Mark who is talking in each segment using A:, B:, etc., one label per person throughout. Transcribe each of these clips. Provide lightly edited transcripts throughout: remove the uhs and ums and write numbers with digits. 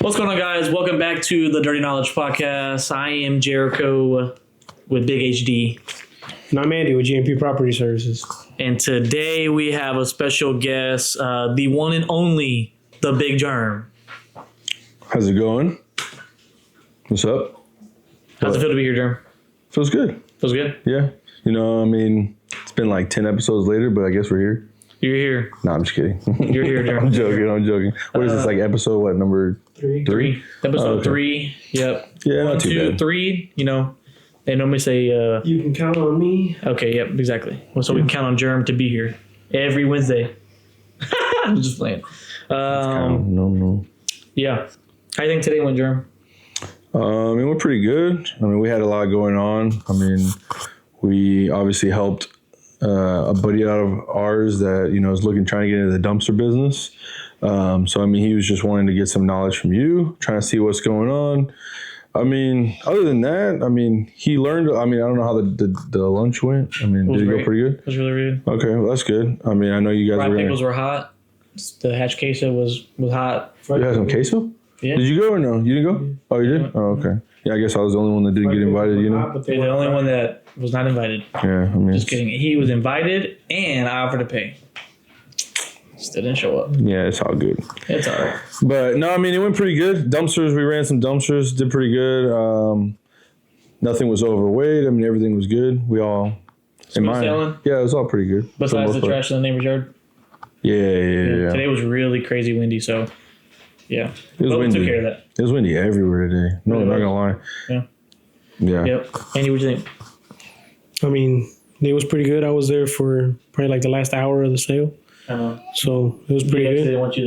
A: What's going on, guys? Welcome back to the Dirty Knowledge Podcast. I am Jericho with Big HD.
B: And I'm Andy with GMP Property Services.
A: And today we have a special guest, the one and only, the Big JERM.
C: How's it going? What's up?
A: How's it feel to be here, JERM?
C: Feels good.
A: Feels good?
C: Yeah. You know, I mean, it's been like 10 episodes later, but I guess we're here.
A: You're here.
C: No, I'm just kidding.
A: You're here, JERM.
C: I'm joking. What is this, like episode, what, number three?
A: Episode 3. Yep.
C: Yeah,
A: 1,
C: not too
A: 2,
C: bad.
A: 3. You know, they normally say...
B: You can count on me.
A: Okay, yep, exactly. Well, so we can count on JERM to be here every Wednesday. I'm just playing.
C: No.
A: Yeah. How do you think today went, JERM?
C: It went pretty good. I mean, we had a lot going on. I mean, we obviously helped a buddy out of ours that, you know, is trying to get into the dumpster business. So, I mean, he was just wanting to get some knowledge from you, trying to see what's going on. I mean, other than that, I mean, he learned. I mean, I don't know how the lunch went. I mean, did it go pretty good?
A: It was really good.
C: Okay, well, that's good. I mean, I know you guys
A: Fried
C: were
A: pickles were hot. The hash queso was hot.
C: You had some queso?
A: Yeah.
C: Did you go or no? You didn't go? Oh, you did? Oh, okay. Yeah, I guess I was the only one that didn't get invited, you know?
A: You're the only one that was not invited.
C: Yeah, I mean.
A: Just kidding. He was invited and I offered to pay. Still didn't show up.
C: Yeah, it's all good.
A: It's all right.
C: But no, I mean, it went pretty good. Dumpsters, we ran some dumpsters, did pretty good. Nothing was overweight. I mean, everything was good. We all, in mine.
A: Sailing?
C: Yeah, it was all pretty good.
A: Besides the trash in the neighbor's yard?
C: Yeah.
A: Today was really crazy windy, so yeah.
C: It was windy.
A: We took care of that.
C: It was windy everywhere today. No, I'm not going to lie.
A: Yeah.
C: Yeah.
A: Yep. Andy, what do you think?
B: I mean, it was pretty good. I was there for probably like the last hour of the sale. So it was pretty
A: Big X
B: good.
A: didn't want you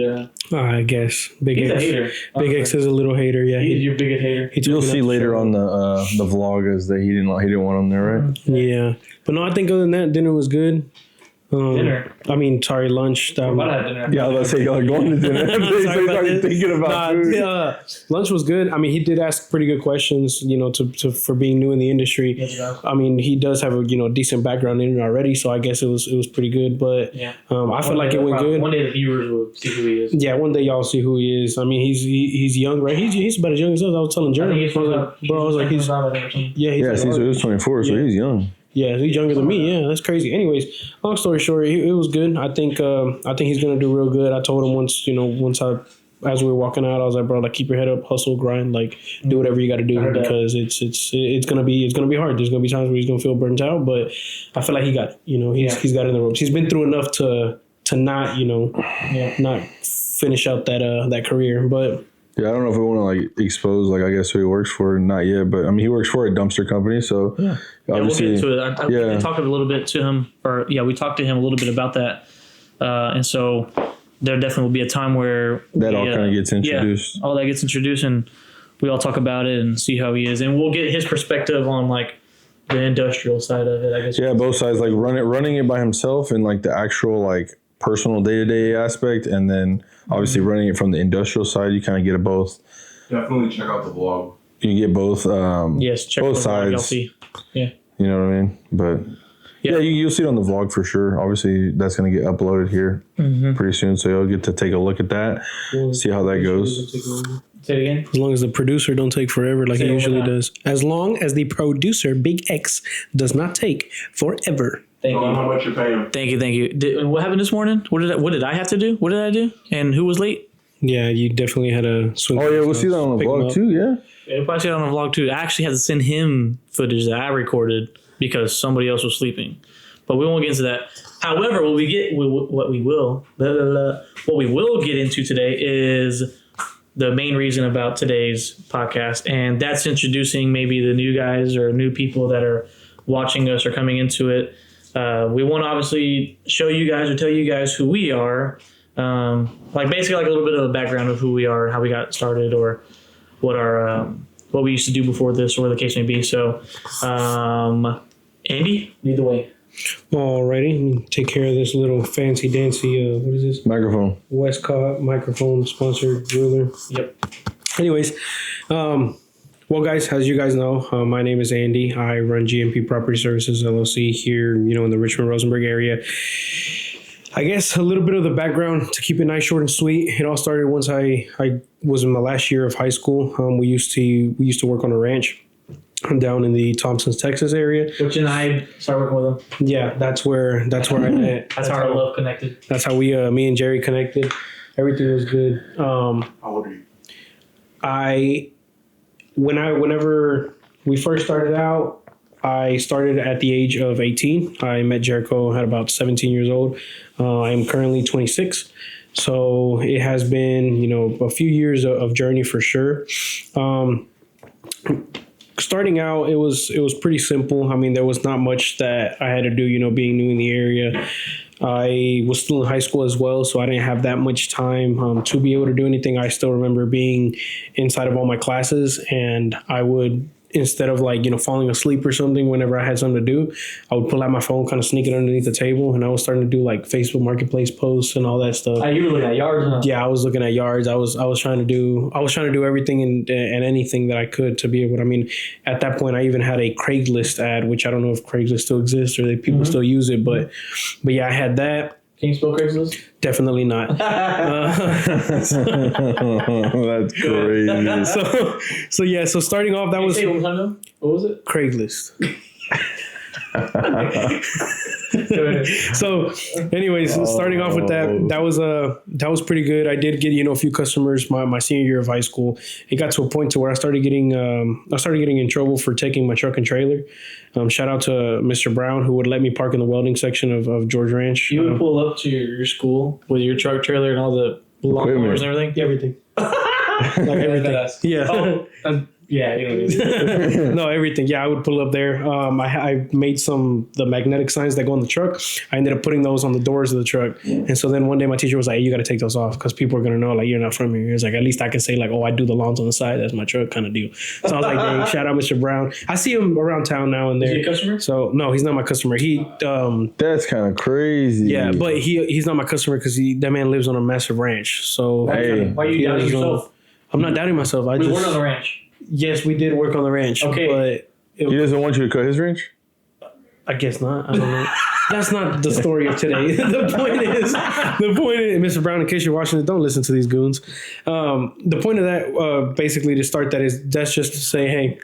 A: there.
B: I guess. Big
A: He's
B: X.
A: a hater.
B: Big X is a little hater. Yeah.
A: He's your biggest hater.
C: You'll see later on the vlog is that he didn't want him there, right?
B: Yeah. But no, I think other than that, dinner was good.
A: Dinner?
B: I mean, sorry, lunch.
A: We're about to have dinner.
C: Yeah, I was about to say, y'all are going to dinner. They started thinking about food.
B: Lunch was good. I mean, he did ask pretty good questions, you know, for being new in the industry.
A: Yes,
B: I mean, he does have a, you know, decent background in it already, so I guess it was pretty good. But I feel like it went good.
A: One day the viewers will see who he is.
B: Yeah, one day y'all see who he is. I mean, he's young, right? He's about as young as us. I was telling Jeremy. It
C: was 24, so he's young.
B: Yeah, he's younger than me. Yeah, that's crazy. Anyways, long story short, it was good. I think he's gonna do real good. I told him as we were walking out, I was like, bro, like keep your head up, hustle, grind, like do whatever you got to do because it's gonna be hard. There's gonna be times where he's gonna feel burnt out, but I feel like he got it. You know, he's got it in the ropes. He's been through enough to not not finish out that career, but.
C: Yeah, I don't know if we want to like expose like I guess who he works for, not yet, but I mean he works for a dumpster company, so obviously
A: we'll get into it. I talked a little bit to him, we talked to him a little bit about that, and so there definitely will be a time where
C: that all kind of gets introduced.
A: Yeah, all that gets introduced, and we all talk about it and see how he is, and we'll get his perspective on like the industrial side of it. I guess.
C: Yeah, both sides, like running it by himself and like the actual like personal day-to-day aspect, and then obviously running it from the industrial side, you kind of get it both.
D: Definitely check out the vlog.
C: You get both.
A: Yes, check
C: both
A: the
C: sides.
A: Vlog, you'll see. Yeah,
C: you know what I mean. But you'll see it on the vlog for sure. Obviously, that's going to get uploaded here pretty soon, so you'll get to take a look at that, see how that goes.
A: Say it again.
B: As long as the producer don't take forever like he usually does. As long as the producer, Big X, does not take forever.
A: Thank you.
D: How much you're paying?
A: Thank you. What happened this morning? What did I have to do? What did I do? And who was late?
B: Yeah, you definitely had to swing.
C: Oh yeah, we'll see that on the vlog too. Yeah.
A: You'll probably see it on the vlog too. I actually had to send him footage that I recorded because somebody else was sleeping. But we won't get into that. However, what we will get into today is the main reason about today's podcast, and that's introducing maybe the new guys or new people that are watching us or coming into it. We want to obviously show you guys or tell you guys who we are, basically like a little bit of a background of who we are, how we got started, or what what we used to do before this, or the case may be. So, Andy, lead the way.
B: Alrighty, let me take care of this little fancy dancy. What is this?
C: Microphone.
B: Westcott microphone sponsored jeweler.
A: Yep.
B: Anyways, well, guys, as you guys know, my name is Andy. I run GMP Property Services LLC here, in the Richmond Rosenberg area. I guess a little bit of the background to keep it nice, short, and sweet. It all started once I was in my last year of high school. We used to work on a ranch down in the Thompsons, Texas area.
A: Which and I started working with them.
B: Yeah, that's where I met.
A: That's how our love connected.
B: That's how we, me and Jerry connected. Everything was good.
D: How old are you?
B: Whenever we first started out, I started at the age of 18. I met Jericho at about 17 years old. I'm currently 26. So it has been, a few years of journey for sure. Starting out, it was pretty simple. I mean, there was not much that I had to do, being new in the area. I was still in high school as well, so I didn't have that much time to be able to do anything. I still remember being inside of all my classes, and I would, instead of falling asleep or something whenever I had something to do, I would pull out my phone, kind of sneak it underneath the table, and I was starting to do Facebook Marketplace posts and all that stuff.
A: You were looking at yards, huh?
B: Yeah, I was looking at yards. I was trying to do everything and anything that I could to be able to. I mean, at that point, I even had a Craigslist ad, which I don't know if Craigslist still exists or that people still use it, but yeah, I had that.
A: Can you spell Craigslist?
B: Definitely not.
C: That's crazy.
B: So starting off, that was
A: what was it?
B: Craigslist. So anyways, starting off with that was pretty good. I did get a few customers my senior year of high school. It got to a point to where I started getting in trouble for taking my truck and trailer. Shout out to Mr. Brown, who would let me park in the welding section of George Ranch.
A: You would pull up to your school with your truck, trailer, and all the lawnmowers and everything?
B: Everything. Like everything. Yeah.
A: Yeah,
B: no, everything. Yeah, I would pull up there. I made the magnetic signs that go on the truck. I ended up putting those on the doors of the truck. And so then one day my teacher was like, hey, you got to take those off because people are going to know you're not from here. He was like, at least I can say I do the lawns on the side. That's my truck kind of deal. So I was like, dang, shout out Mr. Brown. I see him around town now and there.
A: Is he a customer?
B: So no, he's not my customer.
C: That's kind of crazy.
B: Yeah, but he's not my customer because that man lives on a massive ranch. So
A: why are you doubting yourself?
B: I'm not doubting myself.
A: We work on the ranch.
B: Yes, we did work on the ranch.
A: Okay.
B: But
C: he doesn't want you to cut his ranch?
B: I guess not. I don't know. That's not the story of today. The point is, Mr. Brown, in case you're watching it, don't listen to these goons. The point of that, basically, to start that's just to say, hey,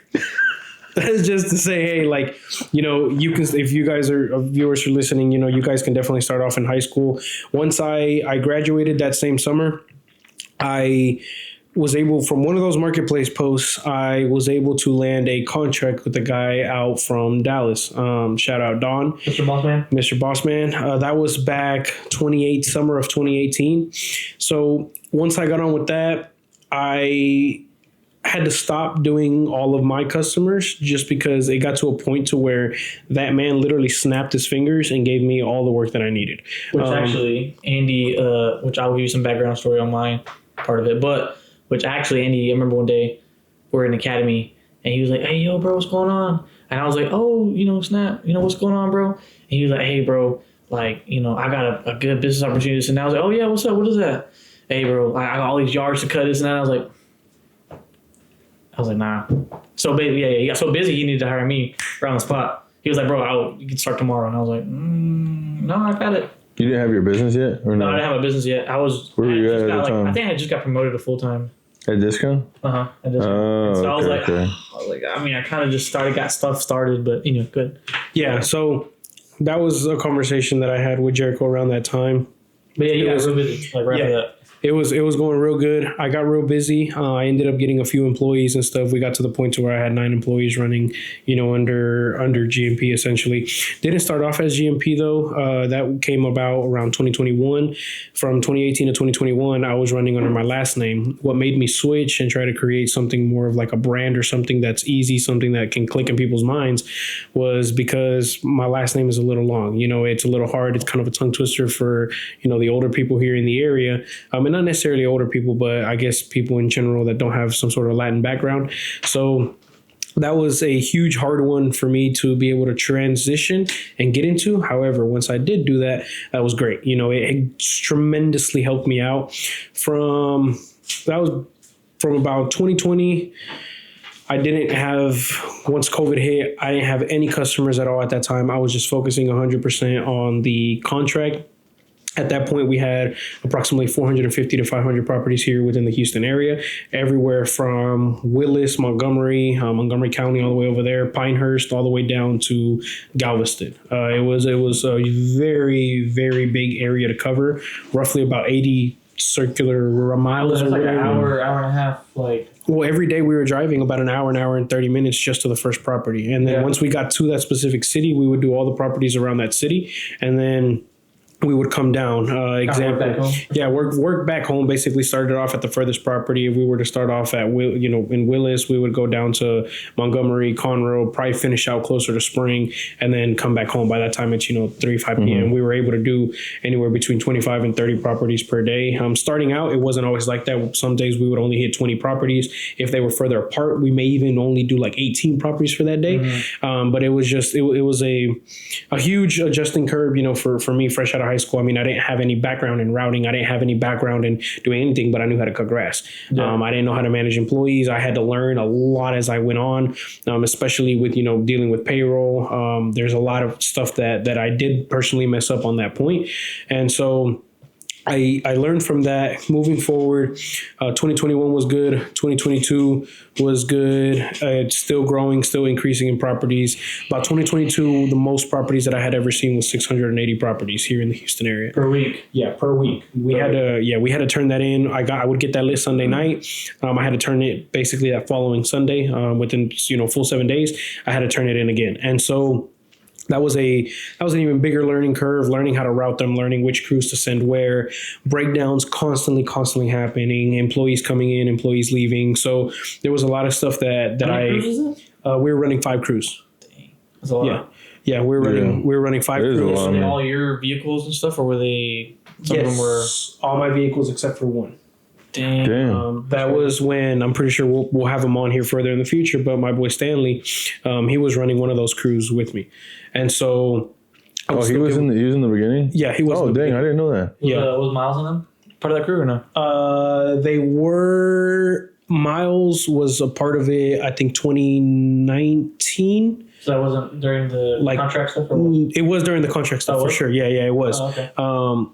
B: you can, if you guys are viewers are listening, you guys can definitely start off in high school. Once I graduated that same summer, I was able, from one of those marketplace posts, I was able to land a contract with a guy out from Dallas. Shout out Don.
A: Mr. Bossman?
B: Mr. Bossman. That was back summer of 2018. So once I got on with that, I had to stop doing all of my customers just because it got to a point to where that man literally snapped his fingers and gave me all the work that I needed.
A: Which actually, Andy, which I'll give you some background story on my part of it, but which actually, Andy, I remember one day we're in academy and he was like, hey, yo, bro, what's going on? And I was like, oh, Snap, what's going on, bro? And he was like, hey, bro, I got a good business opportunity. And I was like, oh, yeah, what's up? What is that? Hey, bro, I got all these yards to cut this and that. I was like, nah. So, he got so busy he needed to hire me right on the spot. He was like, bro, you can start tomorrow. And I was like, no, I got it.
C: You didn't have your business yet? Or
A: No, I didn't have a business yet.
C: Where were you at the time?
A: I think I just got promoted to full-time.
C: At Discount?
A: At Discount.
C: Oh,
A: so
C: okay.
A: I kind of just got stuff started, but good.
B: Yeah, so that was a conversation that I had with Jericho around that time.
A: But yeah, you got real busy, right after that.
B: It was going real good. I got real busy. I ended up getting a few employees and stuff. We got to the point to where I had 9 employees running, under GMP essentially. Didn't start off as GMP though. That came about around 2021. From 2018 to 2021, I was running under my last name. What made me switch and try to create something more of like a brand or something that's easy, something that can click in people's minds, was because my last name is a little long. It's a little hard. It's kind of a tongue twister for, the older people here in the area. And not necessarily older people, but I guess people in general that don't have some sort of Latin background. So that was a huge hard one for me to be able to transition and get into. However, once I did do that, that was great. It tremendously helped me out. From about 2020, once COVID hit, I didn't have any customers at all at that time. I was just focusing 100% on the contract. At that point, we had approximately 450 to 500 properties here within the Houston area, everywhere from Willis, Montgomery County, all the way over there, Pinehurst, all the way down to Galveston. It was a very, very big area to cover, roughly about 80 circular miles.
A: It's like an hour and a half, like.
B: Well, every day we were driving about an hour and 30 minutes just to the first property. And then once we got to that specific city, we would do all the properties around that city. And then we would come down. Work back home. Basically, started off at the furthest property. If we were to start off at in Willis, we would go down to Montgomery, Conroe, probably finish out closer to Spring, and then come back home. By that time, it's 3-5 p.m. We were able to do anywhere between 25 and 30 properties per day. Starting out, it wasn't always like that. Some days we would only hit 20 properties. If they were further apart, we may even only do like 18 properties for that day. But it was just it was a huge adjusting curve. For me, fresh out of high school. I mean, I didn't have any background in routing. I didn't have any background in doing anything, but I knew how to cut grass. I didn't know how to manage employees. I had to learn a lot as I went on, especially with, dealing with payroll. There's a lot of stuff that I did personally mess up on that point. And so I learned from that. Moving forward, 2021 was good. 2022 was good. It's still growing, still increasing in properties. About 2022, the most properties that I had ever seen was 680 properties here in the Houston area.
A: Per week?
B: Yeah, per week. We had to turn that in. I would get that list Sunday night. I had to turn it basically that following Sunday. Within full 7 days, I had to turn it in again. And so that was an even bigger learning curve, learning how to route them, learning which crews to send where, breakdowns constantly happening, employees coming in, employees leaving. So there was a lot of stuff that we were running 5 crews.
A: Dang. That's a lot.
B: Yeah, we were running 5 crews.
A: Were they all your vehicles and stuff, or were they? Some of them were
B: all my vehicles except for one.
A: Damn.
B: That was when, I'm pretty sure we'll have him on here further in the future, but my boy Stanley, he was running one of those crews with me. And so
C: he was in the beginning?
B: Yeah, he was.
C: Oh, dang, I didn't know that.
A: Was Miles in them? Part of that crew or no?
B: They were. Miles was a part of it, I think 2019.
A: So that wasn't during the contract stuff?
B: It was during the contract stuff for sure. Yeah, it was.
A: Oh, okay.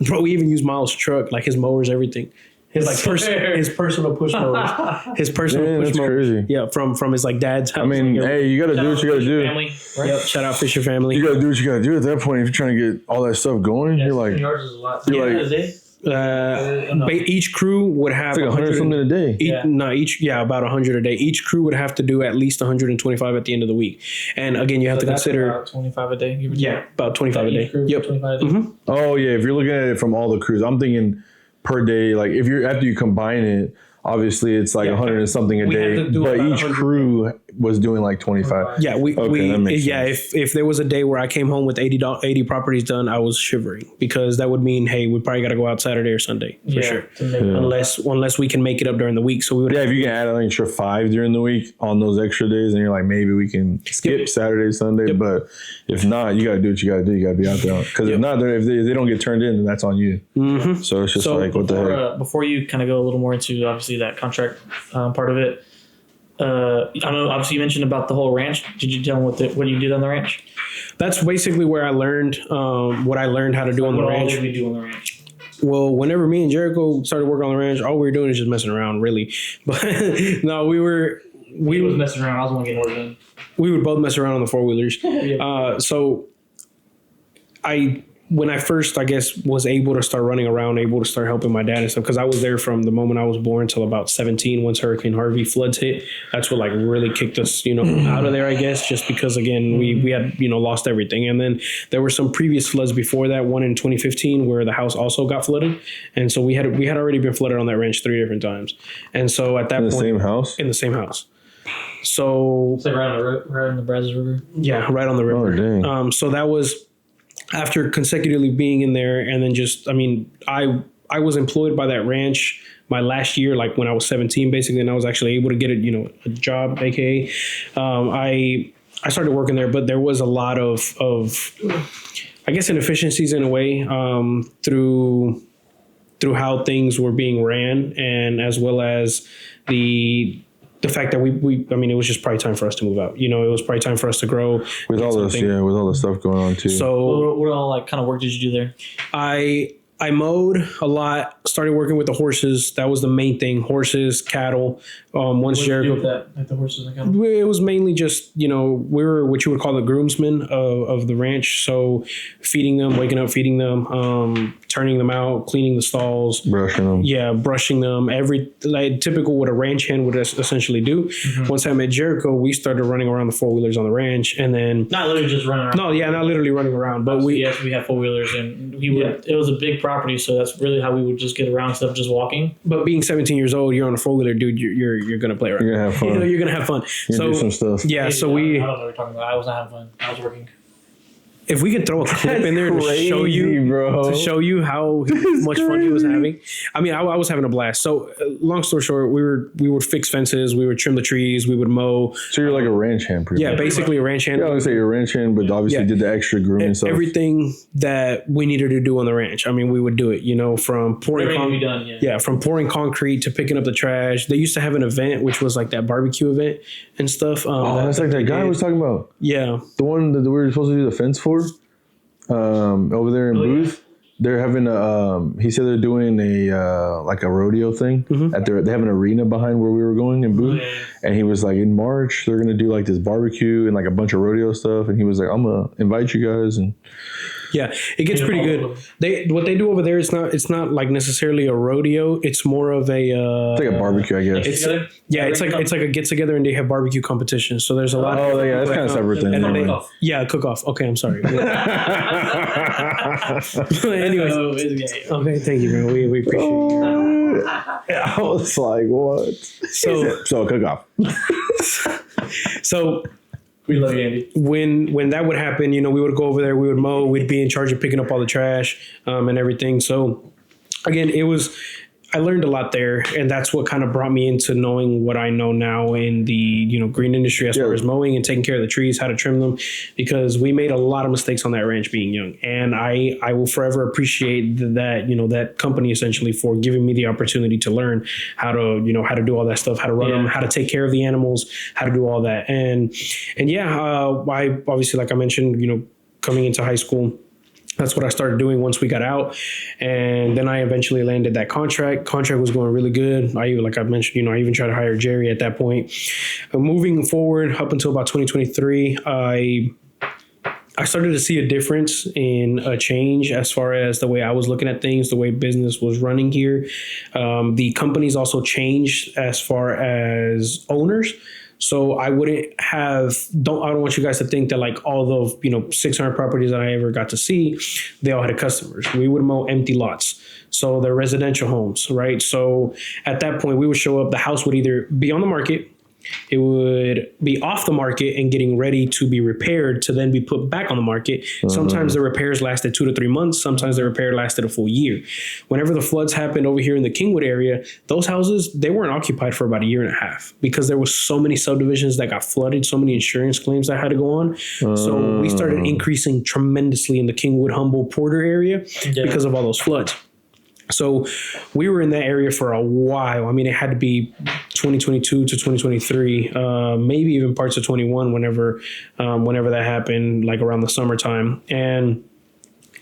B: Bro, we even used Miles' truck, like his mowers, everything. His personal push mowers. His personal push mowers.
C: Crazy.
B: Yeah, from his dad's house.
C: I mean, hey, you gotta do what you gotta do.
A: Family, right?
B: Yep, shout out Fisher family.
C: You gotta do what you gotta do at that point. If you're trying to get all that stuff going, you're like,
A: yours is a lot.
B: Each crew would have
C: 100 something a day.
B: About 100 a day. Each crew would have to do at least 125 at the end of the week. And again, you have to consider
A: about 25 a day.
B: About 25 a day.
A: Yep. 25 a day.
C: Oh yeah, if you're looking at it from all the crews, I'm thinking per day. Like if you're after you combine it, obviously it's like 100 and something a day. But each crew was doing like 25.
B: Yeah, if there was a day where I came home with 80 properties done, I was shivering because that would mean, hey, we probably got to go out Saturday or Sunday for sure. Unless we can make it up during the week. So we would.
C: Yeah, if you can add an extra 5 during the week on those extra days, and you're like, maybe we can skip Saturday, Sunday. Yep. But if not, you got to do what you got to do. You got to be out there because if not, if they don't get turned in, then that's on you. Mm-hmm. So it's just like what the heck.
A: Before you kind of go a little more into obviously that contract part of it. I know. Obviously, you mentioned about the whole ranch. Did you tell them what you did on the ranch?
B: That's basically where I learned what I learned how to do on the ranch.
A: What did we do on the ranch?
B: Well, whenever me and Jericho started working on the ranch, all we were doing is just messing around, really. But no, we was
A: messing around. I was the one getting work done.
B: We would both mess around on the 4-wheelers. So when I first, I guess, was able to start running around, able to start helping my dad and stuff, because I was there from the moment I was born till about 17 once Hurricane Harvey floods hit. That's what really kicked us, out of there, I guess, just because, again, we had, lost everything. And then there were some previous floods before that, one in 2015 where the house also got flooded. And so we had already been flooded on that ranch 3 different times. And so at that point.
C: In the same house?
B: So.
A: It's like right on the Brazos River?
B: Yeah, right on the river.
C: Oh, dang.
B: So that was. After consecutively being in there, and then I was employed by that ranch my last year, like when I was 17, basically, and I was actually able to get a job, aka I started working there, but there was a lot of I guess inefficiencies in a way through how things were being ran, and as well as the fact that it was just probably time for us to move out. It was probably time for us to grow. With all
C: the stuff going on too.
B: So
A: what all kind of work did you do there?
B: I mowed a lot, started working with the horses. That was the main thing. Horses, cattle. Once
A: What did you do
B: Jericho.
A: with that? Like the horses and the cattle?
B: It was mainly just, we were what you would call the groomsmen of the ranch. So feeding them, waking up, feeding them, turning them out, cleaning the stalls.
C: Brushing them.
B: Yeah, brushing them. Like typical what a ranch hand would essentially do.
A: Mm-hmm.
B: Once I met Jericho, we started running around the 4-wheelers on the ranch. And then,
A: Not literally just running around.
B: no, yeah, not literally running around. But we,
A: Yes, we had 4-wheelers, and we would. It was a big property, so that's really how we would just get around stuff, just walking.
B: but being 17 years old, you're on a 4-wheeler, dude, you're going to play around.
C: You're gonna have fun.
B: You're going to have fun.
C: You're gonna do some stuff.
B: Yeah, so
A: I
B: we,
A: don't know what you're talking about. I was not having fun. I was working.
B: if we can throw a clip in there to show you,
C: bro.
B: to show you how much fun he was having. I mean, I was having a blast. So, long story short, we would fix fences, we would trim the trees, we would mow.
C: So you're like a ranch hand, pretty
B: Yeah,
C: much.
B: basically a ranch hand.
C: Yeah, I would say you're a ranch hand, but obviously
B: Yeah.
C: did the extra grooming stuff.
B: Everything that we needed to do on the ranch. I mean, we would do it. From pouring
A: Everything to be done. Yeah.
B: yeah, from pouring concrete to picking up the trash. They used to have an event, which was like that barbecue event and stuff.
C: Oh, that's like that guy I was talking about.
B: Yeah,
C: The one that we were supposed to do the fence for. Over there in
A: Oh, yeah.
C: Booth. They're having he said they're doing a like a rodeo thing at they have an arena behind where we were going in Booth.
A: Yeah.
C: And he was like, in March they're gonna do like this barbecue and like a bunch of rodeo stuff, and he was like, I'm gonna invite you guys. And
B: yeah, it gets pretty good. What they do over there, it's not like necessarily a rodeo. It's more of a
C: it's like a barbecue, I guess.
B: It's
A: Together?
B: yeah, it's like a get together and they have barbecue competitions. So there's a lot.
C: Oh yeah, that's kind of separate thing.
B: And then
C: Never
B: they,
C: mind.
B: yeah, cook off. Okay, I'm sorry. Anyways,
A: Oh, yeah.
B: okay, thank you, bro. We appreciate you.
C: I was like, what? So cook off.
B: So
A: We love you, Andy.
B: when that would happen, we would go over there, we would mow, we'd be in charge of picking up all the trash and everything. So again, I learned a lot there, and that's what kind of brought me into knowing what I know now in the green industry as far as mowing and taking care of the trees, how to trim them, because we made a lot of mistakes on that ranch being young, and I will forever appreciate that company essentially for giving me the opportunity to learn how to how to do all that stuff, how to run them, how to take care of the animals, how to do all that, and I obviously, like I mentioned, coming into high school. That's what I started doing once we got out. And then I eventually landed that contract. Contract was going really good. Like I mentioned, I even tried to hire Jerry at that point. Moving forward up until about 2023, I started to see a difference in a change as far as the way I was looking at things, the way business was running here. The companies also changed as far as owners. So I don't want you guys to think that like all the 600 properties that I ever got to see, they all had customers. We would mow empty lots. So they're residential homes, right? So at that point we would show up, the house would either be on the market, it would be off the market and getting ready to be repaired to then be put back on the market. Sometimes the repairs lasted 2 to 3 months. Sometimes the repair lasted a full year. Whenever the floods happened over here in the Kingwood area, those houses, they weren't occupied for about 1.5 years because there was so many subdivisions that got flooded, so many insurance claims that had to go on. So we started increasing tremendously in the Kingwood, Humboldt, Porter area because of all those floods. So we were in that area for a while. I mean, it had to be 2022 to 2023, maybe even parts of 21 whenever that happened, like around the summertime. And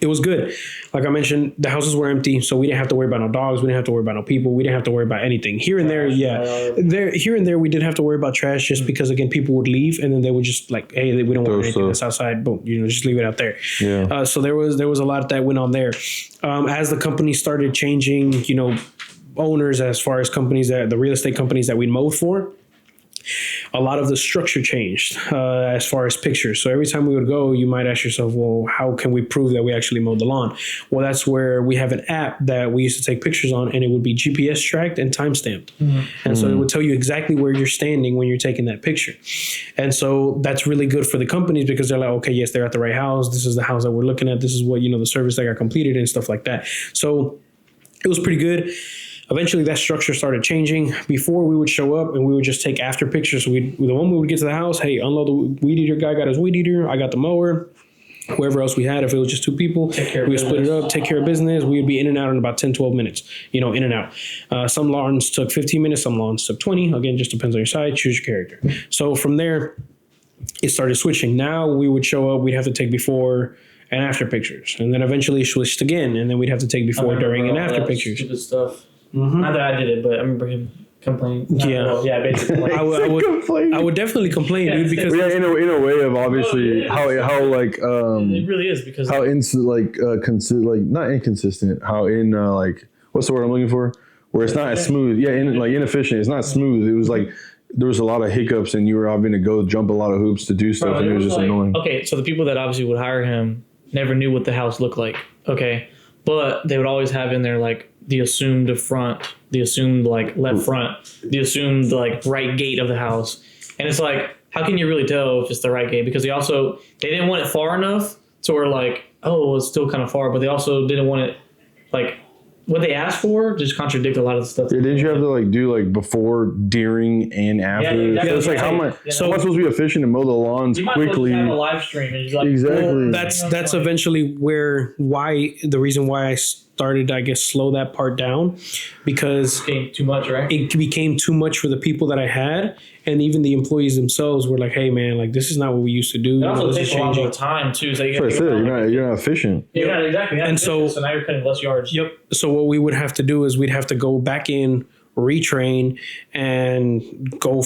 B: it was good. Like I mentioned, the houses were empty, so we didn't have to worry about no dogs. We didn't have to worry about no people. We didn't have to worry about anything. Here and there, here and there, we did have to worry about trash just because, again, people would leave and then they would just like, hey, we don't want anything that's outside. Boom, just leave it out there.
C: Yeah.
B: So there was a lot that went on there. As the company started changing, owners as far as companies the real estate companies that we mowed for. A lot of the structure changed as far as pictures. So every time we would go, you might ask yourself, well, how can we prove that we actually mowed the lawn? Well, that's where we have an app that we used to take pictures on, and it would be GPS tracked and time stamped. And so it would tell you exactly where you're standing when you're taking that picture. And so that's really good for the companies because they're like, okay, yes, they're at the right house. This is the house that we're looking at. This is what, the service that got completed and stuff like that. So it was pretty good. Eventually, that structure started changing. Before, we would show up and we would just take after pictures. So the moment we would get to the house, hey, unload the weed eater. Guy got his weed eater. I got the mower. Whoever else we had, if it was just 2 people, we would split it up, take care of business. We would be in and out in about 10, 12 minutes, in and out. Some lawns took 15 minutes. Some lawns took 20. Again, just depends on your side. Choose your character. So from there, it started switching. Now we would show up. We'd have to take before and after pictures, and then eventually it switched again, and then we'd have to take before, during, and after pictures.
A: Stupid stuff. Not that I did it, but I remember him complaining. Basically.
B: I would definitely complain, dude, because
C: in a way of obviously how like
A: it really is because
C: how not inconsistent, how like what's the word I'm looking for, where it's not as smooth, inefficient. It's not smooth. It was like there was a lot of hiccups, and you were having to go jump a lot of hoops to do stuff, and it was just annoying.
A: Okay, so the people that obviously would hire him never knew what the house looked like. Okay, but they would always have in there like the assumed front, the assumed like left front, the assumed like right gate of the house. And it's like, how can you really tell if it's the right gate? Because they didn't want it far enough to where like, oh, it's still kind of far, but they also didn't want it like what they asked for just contradict a lot of the stuff.
C: Yeah, didn't you have to like do like before, during, and after?
A: Yeah, exactly.
C: It's like how am I supposed to be efficient and mow the lawns quickly?
A: You might as well have a live stream and like,
C: exactly.
B: Well, that's eventually the reason why I started, I guess, slow that part down, because
A: it became too much, right?
B: It became too much for the people that I had, and even the employees themselves were like, "Hey, man, like this is not what we used to do.
A: It also takes a lot more time too. So
C: you're not efficient.
A: Yeah, exactly.
B: And so
A: now you're cutting less yards.
B: Yep. So what we would have to do is we'd have to go back in, retrain, and go.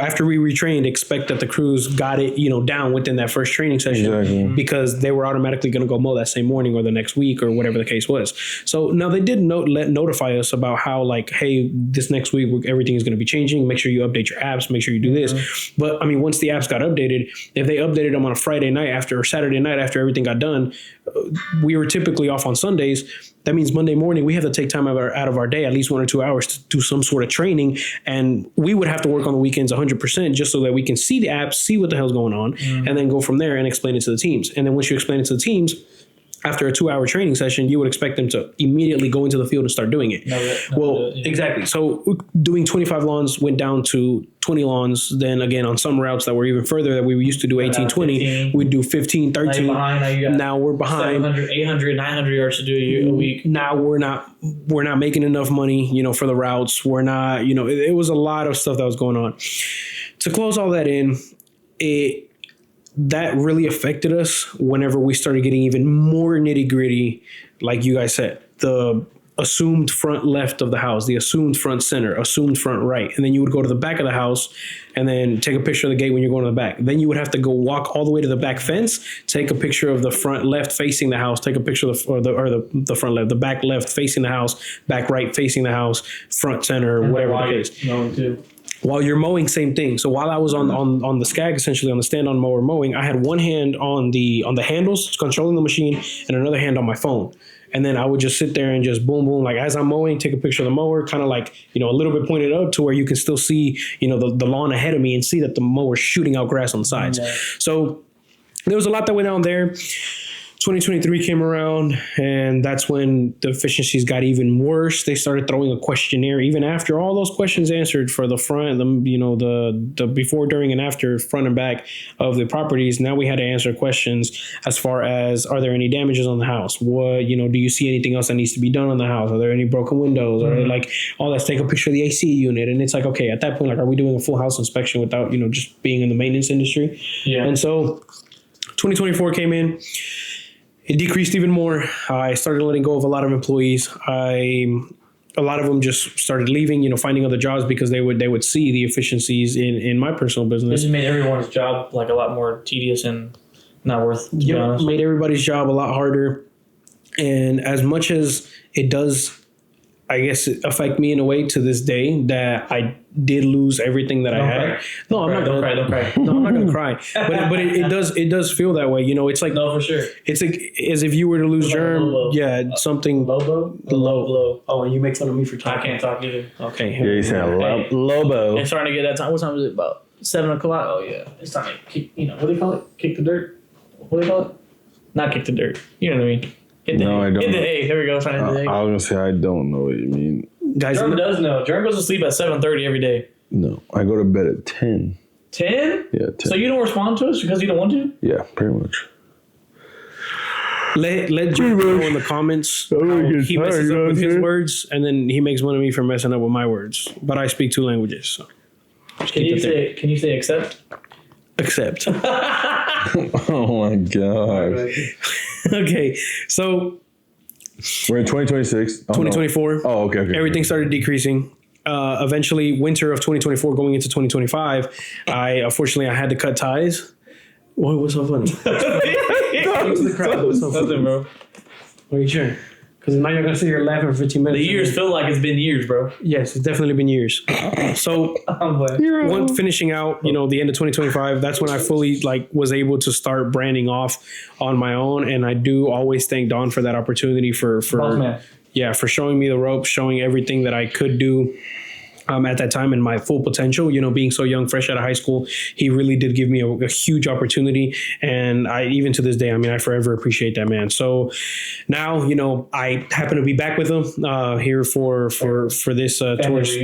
B: After we retrained, expect that the crews got it, down within that first training session, because they were automatically going to go mow that same morning or the next week or whatever the case was. So now they did notify us about how like, hey, this next week everything is going to be changing. Make sure you update your apps. Make sure you do this. But I mean, once the apps got updated, if they updated them on a Friday night or Saturday night after everything got done, we were typically off on Sundays. That means Monday morning we have to take time out of our day, at least 1 or 2 hours, to do some sort of training, and we would have to work on the weekends 100% just so that we can see the apps, see what the hell's going on, and then go from there and explain it to the teams. And then once you explain it to the teams, after a 2-hour training session, you would expect them to immediately go into the field and start doing it. Exactly. So doing 25 lawns went down to 20 lawns. Then again, on some routes that were even further that we used to do 18, 20, we'd do 15, 13. Now we're behind.
A: 700, 800, 900 yards to do a week.
B: Now we're not making enough money, for the routes. We're not, it was a lot of stuff that was going on. To close all that in, that really affected us whenever we started getting even more nitty gritty, like you guys said, the assumed front left of the house, the assumed front center, assumed front right. And then you would go to the back of the house and then take a picture of the gate when you're going to the back. Then you would have to go walk all the way to the back fence, take a picture of the front left facing the house, take a picture of the front left, the back left facing the house, back right facing the house, front center, whatever the case. While you're mowing, same thing. So while I was on the SCAG, essentially on the stand-on mower mowing, I had one hand on the handles controlling the machine and another hand on my phone. And then I would just sit there and just boom, boom, like as I'm mowing, take a picture of the mower, kind of like, a little bit pointed up to where you can still see, the lawn ahead of me and see that the mower's shooting out grass on the sides. Yeah. So there was a lot that went on there. 2023 came around, and that's when the efficiencies got even worse. They started throwing a questionnaire, even after all those questions answered for the front, the before, during, and after, front and back of the properties. Now we had to answer questions as far as, are there any damages on the house? What, do you see anything else that needs to be done on the house? Are there any broken windows? Are there like, let's take a picture of the AC unit. And it's like, okay, at that point, like, are we doing a full house inspection without, just being in the maintenance industry? Yeah. And so 2024 came in. It decreased even more. I started letting go of a lot of employees. A lot of them just started leaving, finding other jobs because they would see the efficiencies in my personal business.
A: This made everyone's job like a lot more tedious and not worth, to be honest.
B: Made everybody's job a lot harder. And as much as it does, I guess, affect me in a way to this day that I did lose everything that I had. No, I'm not gonna cry. Don't cry. No, I'm not gonna cry. But it does feel that way. It's like,
A: no, for sure.
B: It's like as if you were to lose JERM. Yeah, something.
A: Lobo. The low.
B: Oh, and you make fun of me for talking.
A: I can't talk either.
B: Okay.
C: Yeah, you said Lobo.
A: It's starting to get that time. What time is it? About 7:00. Oh yeah, it's time to kick. What do they call it? Kick the dirt. What do they call it? Not kick the dirt. You know what I mean?
C: I don't.
A: Hit the hay. There we go. Trying to hit the hay.
C: I was gonna say I don't know what you mean.
B: Guys,
A: JERM does know. JERM goes to sleep at 7:30 every day.
C: No, I go to bed at 10.
A: 10?
C: Yeah, 10.
A: So you don't respond to us because you don't want to?
C: Yeah, pretty much.
B: Let JERM know in the comments how he messes up with his words, and then he makes fun of me for messing up with my words. But I speak 2 languages, so
A: can you say accept?
B: Accept.
C: Oh my god.
B: Okay, so
C: We're in 2026.
B: 2024.
C: Oh, okay.
B: Everything started decreasing. Eventually, winter of 2024, going into 2025, unfortunately I had to cut ties. What's so funny? What's so funny?
A: Nothing, bro.
B: Are you sure? Because now you're gonna sit here laughing for 15 minutes.
A: The years feel like it's been years, bro.
B: Yes, it's definitely been years. So once finishing out, the end of 2025, that's when I fully was able to start branding off on my own. And I do always thank Don for that opportunity for showing me the ropes, showing everything that I could do. At that time and my full potential, being so young, fresh out of high school, he really did give me a huge opportunity. And even to this day, I forever appreciate that, man. So now, I happen to be back with him here for this towards,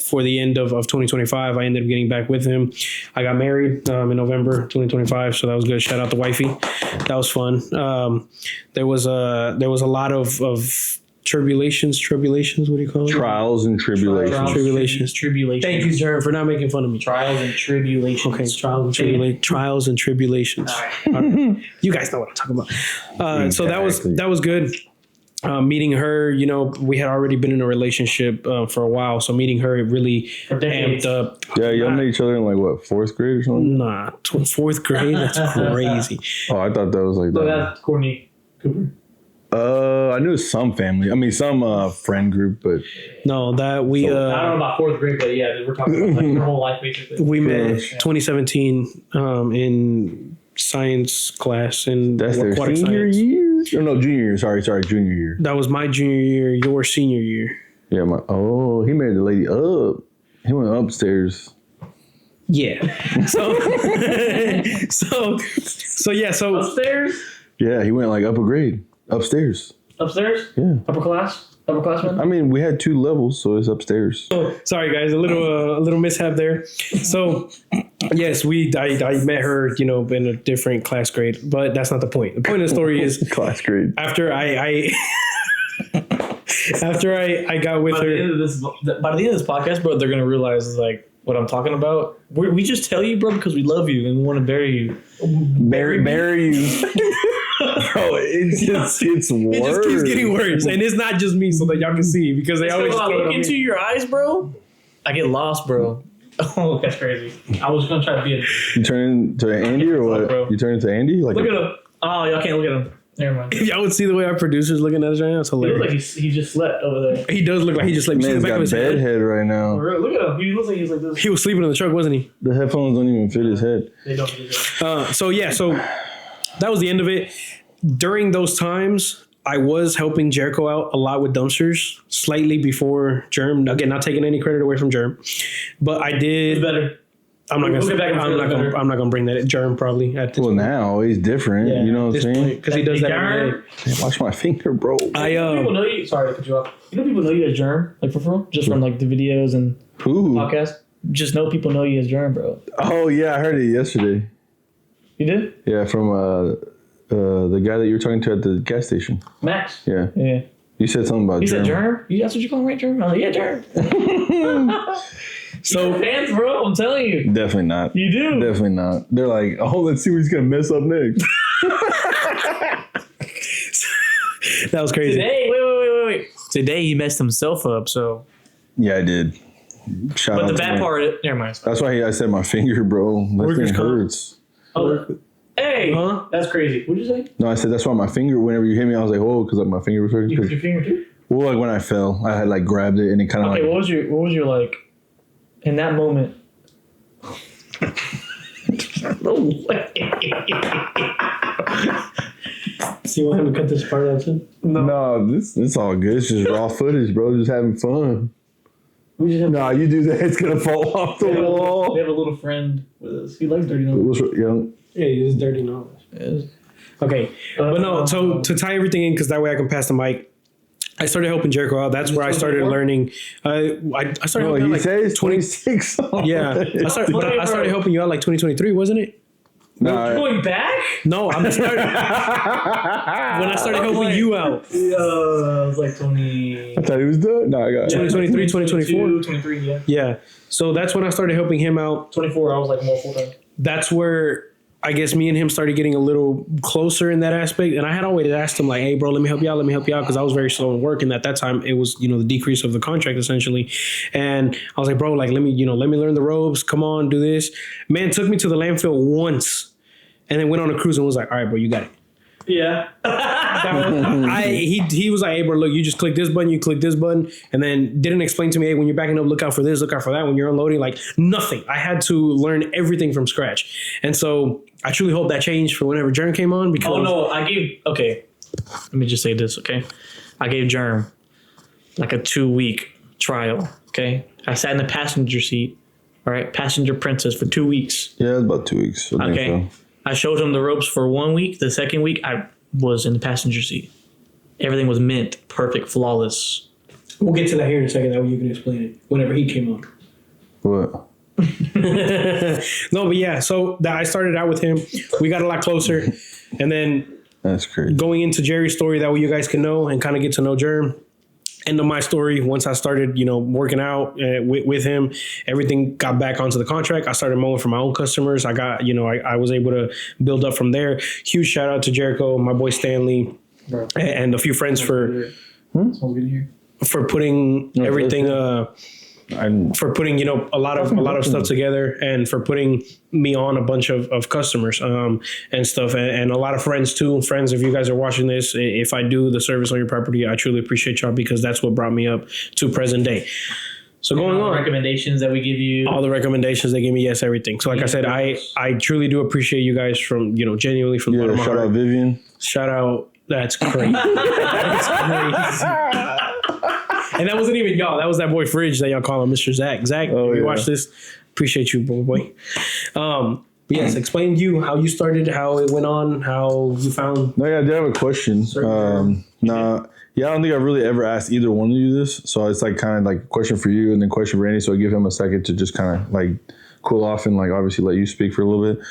B: for the end of 2025. I ended up getting back with him. I got married in November 2025. So that was good. Shout out to wifey. That was fun. There was a lot of tribulations, what do you call it?
C: Trials and tribulations.
A: Tribulations.
B: Thank you, Jerm, for not making fun of me.
A: Trials and tribulations.
B: Okay, trials and tribulations. All right. You guys know what I'm talking about. So that was good. Meeting her, we had already been in a relationship for a while, so meeting her, it really amped up.
C: Yeah, y'all met each other in fourth grade or something?
B: Nah, fourth grade? That's crazy.
C: Oh, I thought that was like that.
A: So that's Courtney Cooper.
C: I knew some family. Some friend group, but
B: no, that we.
A: I don't know about fourth grade, but yeah, we're talking about your whole life basically.
B: We met 2017 in science class in
C: that's their
B: aquatic
C: senior
B: science.
C: year. Oh, no, junior year. Sorry, junior year.
B: That was my junior year. Your senior year.
C: Yeah, he married the lady up. He went upstairs.
B: Yeah. So yeah. So
A: upstairs.
C: Yeah, he went up a grade. Upstairs.
A: Upstairs?
C: Yeah.
A: Upperclassman?
C: We had 2 levels, so it's upstairs.
B: Oh, sorry guys, a little mishap there. So yes, I met her, in a different class grade, but that's not the point. The point of the story is
C: class grade.
B: After I got with her.
A: By the end of this podcast, bro, they're gonna realize what I'm talking about. We just tell you, bro, because we love you and we want to bury you.
C: Bury you. Bro, it just gets worse.
B: It just keeps getting worse, and it's not just me, so that y'all can see because they always
A: when I
B: throw it
A: look
B: on
A: into
B: me.
A: your eyes, bro. I get lost, bro. Oh, that's crazy. I was gonna try to be a.
C: You turn into Andy or what?
A: Bro.
C: You turn into Andy?
A: Look at him. Oh, y'all can't look at him. Never mind.
B: If y'all would see the way our producer's looking at us right now, it's
A: He looks
B: hilarious.
A: like he just slept over there.
B: He does look like he just slept.
C: Man's
B: Back
C: got
B: of his
C: bed
B: head.
C: head right now.
A: For real, look at him. He looks like he's like this.
B: He was sleeping in the truck, wasn't he?
C: The headphones don't even fit his head.
A: They don't do that.
B: So that was the end of it. During those times, I was helping Jericho out a lot with dumpsters, slightly before JERM. Again, not taking any credit away from JERM, but I did.
A: It's better.
B: I'm not
A: We'll get back
B: gonna.
A: into it.
B: I'm not gonna bring that at JERM probably at this.
C: Well, now he's different. You know what I'm saying?
B: Because he does that every day.
C: Hey, watch my finger, bro.
A: People know you. Sorry to cut you off. You know people know you as JERM, for real, just from the videos and
C: Who?
A: podcasts. Just know people know you as JERM, bro.
C: Oh yeah, I heard it yesterday.
A: You did?
C: Yeah, from the guy that you were talking to at the gas station.
A: Max.
C: Yeah.
A: Yeah.
C: You said something about
A: He said
C: JERM.
A: JERM? That's what you call him, right, JERM? I'm like, yeah, JERM. So fans, bro, I'm telling you.
C: Definitely not.
A: You do.
C: Definitely not. They're like, oh, let's see what he's gonna mess up next.
B: That was crazy.
A: Today, wait. Today he messed himself up, so.
C: Yeah, I did. Shout
A: But
C: out
A: the
C: to
A: bad
C: him.
A: part, never mind.
C: That's why I said my finger, bro. That
B: Workers'
C: thing
B: comp.
C: hurts.
A: Oh, hey,
B: Huh?
A: that's crazy. What'd you say?
C: No, I said that's why my finger. Whenever you hit me, I was like, "Whoa," because my finger was hurting.
A: You hit
C: 'Cause-
A: your finger too?
C: Well, like when I fell, I had grabbed it and it kind of
A: Okay, what was your like in that moment? No way.
B: So you want him to cut this part out too?
C: No, it's all good. It's just raw footage, bro. Just having fun.
A: We just have,
C: Nah, you do that, it's gonna fall off the
A: we
C: wall.
A: have a little friend with us. He likes dirty
C: It
A: numbers.
C: was young.
B: Yeah, he's dirty knowledge. Okay, but no. So to tie everything in, because that way I can pass the mic. I started helping Jericho out. That's where I started learning. I started
C: No,
B: helping
C: he
B: out
C: says 26.
B: Yeah, I started helping you out 2023, wasn't it?
C: Nah,
A: Going back?
B: No, I'm starting when I started helping you out.
A: I was like 20.
C: I thought he was done. No, I got
B: 2023, 2024.
A: 23, yeah.
B: Yeah, so that's when I started helping him out.
A: 24, I was like more full time.
B: That's where I guess me and him started getting a little closer in that aspect. And I had always asked him like, hey, bro, let me help you out. Because I was very slow in work. And at that time, it was, the decrease of the contract essentially. And I was like, bro, like, let me learn the ropes. Come on, do this. Man took me to the landfill once and then went on a cruise and was like, all right, bro, you got it.
A: Yeah.
B: He was like, hey, bro, look, you just click this button, you click this button, and then didn't explain to me, hey, when you're backing up, look out for this, look out for that. When you're unloading, like nothing. I had to learn everything from scratch. And so I truly hope that changed for whenever JERM came on. Because
A: let me just say this, okay? I gave JERM like a 2-week trial, okay? I sat in the passenger seat, all right, passenger princess for 2 weeks.
C: Yeah, it was about 2 weeks. I think so.
A: I showed him the ropes for 1 week. The second week, I was in the passenger seat. Everything was mint, perfect, flawless.
B: We'll get to that here in a second. That way you can explain it whenever he came on.
C: What?
B: No, but yeah. So I started out with him. We got a lot closer, and then
C: That's crazy.
B: Going into Jerry's story, that way you guys can know and kind of get to know JERM. End of my story, once I started, working out with him, everything got back onto the contract. I started mowing for my own customers. I got, I was able to build up from there. Huge shout out to Jericho, my boy Stanley, and a few friends for putting everything, for putting, a lot of stuff together, and for putting me on a bunch of customers and stuff, and a lot of friends too. Friends, if you guys are watching this, if I do the service on your property, I truly appreciate y'all, because that's what brought me up to present day. So going on,
A: recommendations that we give you,
B: all the recommendations they give me, yes, everything. So like I said, I truly do appreciate you guys from, genuinely from the bottom of my heart.
C: Shout out Vivian.
B: Shout out. That's crazy. That's crazy. And that wasn't even y'all. That was that boy Fridge that y'all call him Mr. Zach. Zach, if you watch this, appreciate you, boy. But yes, explain how you started, how it went on, how you found.
C: No, yeah, I did have a question. I don't think I've really ever asked either one of you this. So it's like kind of like a question for you and then question for Andy. So I give him a second to just kind of like cool off and like obviously let you speak for a little bit.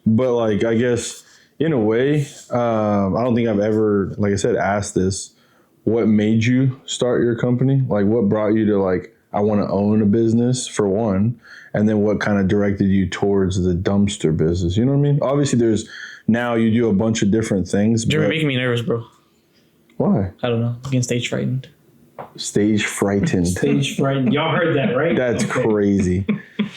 C: But like, I guess in a way, I don't think I've ever, like I said, asked this. What made you start your company? Like what brought you to like, I want to own a business for one, and then what kind of directed you towards the dumpster business? You know what I mean? Obviously now you do a bunch of different things.
A: You're making me nervous, bro.
C: Why?
A: I don't know. I'm getting stage frightened.
C: Stage frightened.
B: Stage frightened. Y'all heard that, right?
C: That's crazy.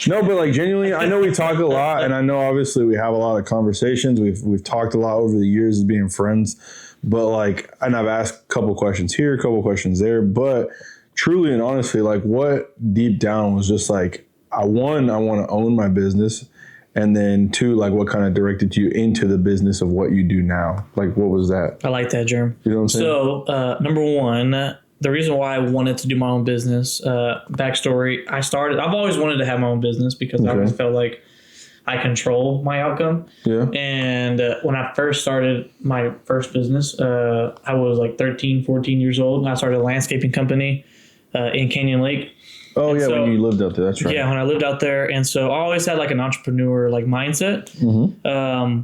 C: No, but like genuinely, I know we talk a lot, and I know obviously we have a lot of conversations. We've talked a lot over the years as being friends. But like, and I've asked a couple questions here, a couple questions there, but truly and honestly, like what deep down was just like, I want to own my business. And then two, like what kind of directed you into the business of what you do now? Like, what was that?
A: I like that, JERM.
C: You know what I'm saying?
A: So, number one, the reason why I wanted to do my own business, backstory, I've always wanted to have my own business because I always felt like I control my outcome.
C: Yeah.
A: And when I first started my first business, I was like 13, 14 years old. And I started a landscaping company in Canyon Lake.
C: Oh,
A: and
C: yeah, when you lived out there. That's right.
A: Yeah, when I lived out there. And so I always had like an entrepreneur like mindset.
C: Mm-hmm.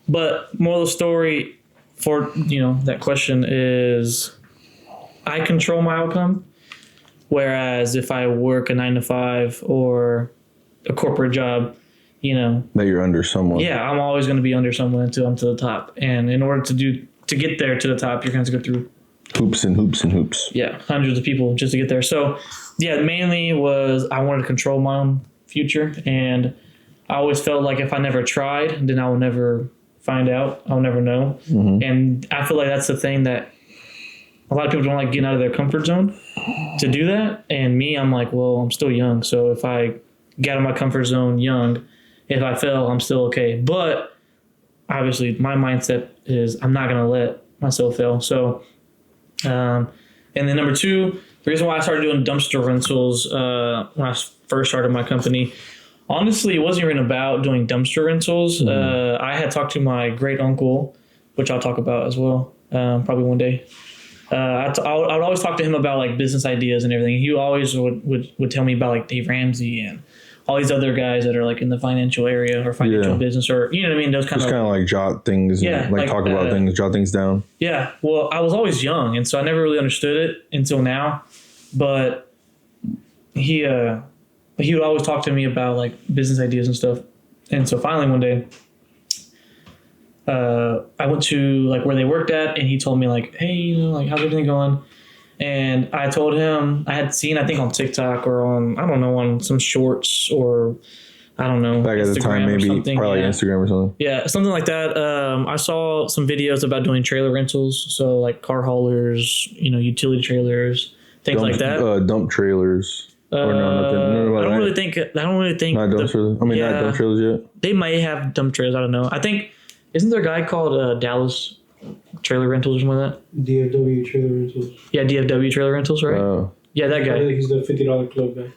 A: But moral of the story for, that question is I control my outcome. Whereas if I work a 9-to-5 or a corporate job,
C: that you're under someone.
A: Yeah, I'm always going to be under someone until I'm to the top. And in order to get there to the top, you're going to have to go through
C: hoops and hoops and hoops.
A: Yeah, hundreds of people just to get there. So, yeah, mainly was I wanted to control my own future. And I always felt like if I never tried, then I will never find out. I'll never know. Mm-hmm. And I feel like that's the thing that a lot of people don't like getting out of their comfort zone to do that. And me, I'm like, well, I'm still young. So if I get out of my comfort zone young, if I fail, I'm still okay. But obviously, my mindset is I'm not going to let myself fail. So, and then number two, the reason why I started doing dumpster rentals when I first started my company, honestly, it wasn't even about doing dumpster rentals. Mm-hmm. I had talked to my great uncle, which I'll talk about as well, probably one day. I would always talk to him about like business ideas and everything. He always would tell me about like Dave Ramsey and all these other guys that are like in the financial area or financial business, or you know what I mean? Those kind of
C: like jot things, and like talk about things, jot things down.
A: Yeah. Well, I was always young, and so I never really understood it until now. But he would always talk to me about like business ideas and stuff. And so finally one day, I went to like where they worked at, and he told me like, hey, you know, like how's everything going? And I told him I had seen, I think on TikTok or on, I don't know, on some shorts or I don't know.
C: Back at the time, maybe probably Instagram or something.
A: Yeah, something like that. I saw some videos about doing trailer rentals. So like car haulers, you know, utility trailers, things like that.
C: Dump trailers. Or no, nothing.
A: I don't really think. Not dump
C: trailers. Not dump trailers yet.
A: They might have dump trailers. I don't know. I think, isn't there a guy called Dallas Trailer Rentals or something like that?
B: DFW Trailer Rentals.
A: Yeah, DFW Trailer Rentals, right? Yeah, that guy.
B: He's the $50 club guy.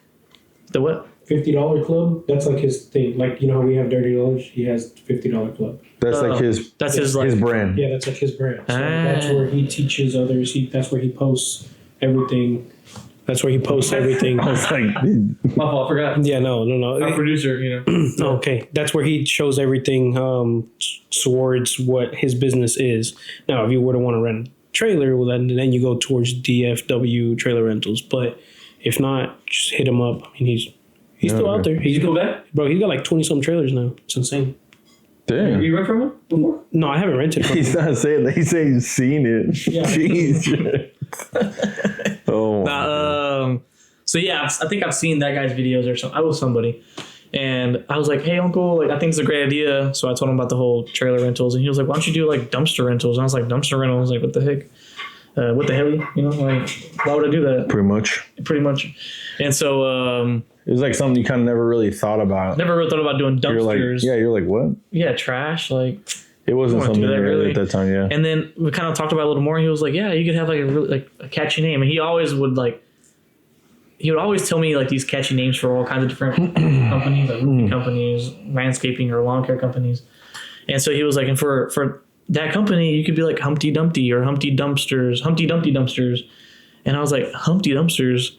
A: The what?
B: $50 club. That's like his thing. Like, you know how we have Dirty Knowledge? He has $50 club.
C: That's like his.
A: That's his like
C: his brand.
B: Yeah, that's like his brand. So that's where he teaches others. That's where he posts everything. That's where he posts everything.
C: I was like,
A: my fault, I forgot.
B: Yeah, no.
A: Our producer, you know.
B: Okay, that's where he shows everything towards what his business is. Now, if you were to want to rent a trailer, well, then you go towards DFW Trailer Rentals. But if not, just hit him up. I mean, he's still out there.
A: He's cool guy?
B: Bro, he's got like 20-something trailers now. It's insane.
C: damn.
A: You rent from him before?
B: No, I haven't rented from him.
C: He's not saying that. He's saying he's seen it.
B: Yeah.
C: Jeez. Oh.
A: So yeah, I think I've seen that guy's videos or something. I was somebody, and I was like, "Hey, uncle, like I think it's a great idea." So I told him about the whole trailer rentals, and he was like, "Why don't you do like dumpster rentals?" And I was like, "Dumpster rentals? Like what the heck? What the hell? You know, like why would I do that?"
C: Pretty much.
A: And so
C: it was like something you kind of never really thought about.
A: never really thought about doing dumpsters.
C: You're like, what?
A: Yeah, trash. Like
C: it wasn't something
A: that, really.
C: at that time. Yeah.
A: And then we kind of talked about it a little more. And he was like, "Yeah, you could have like a really like a catchy name." And he always would like. He would always tell me like these catchy names for all kinds of different companies, like roofing companies, landscaping or lawn care companies. And so he was like, and for that company, you could be like Humpty Dumpty or Humpty Dumpty Dumpsters. And I was like, Humpty Dumpsters.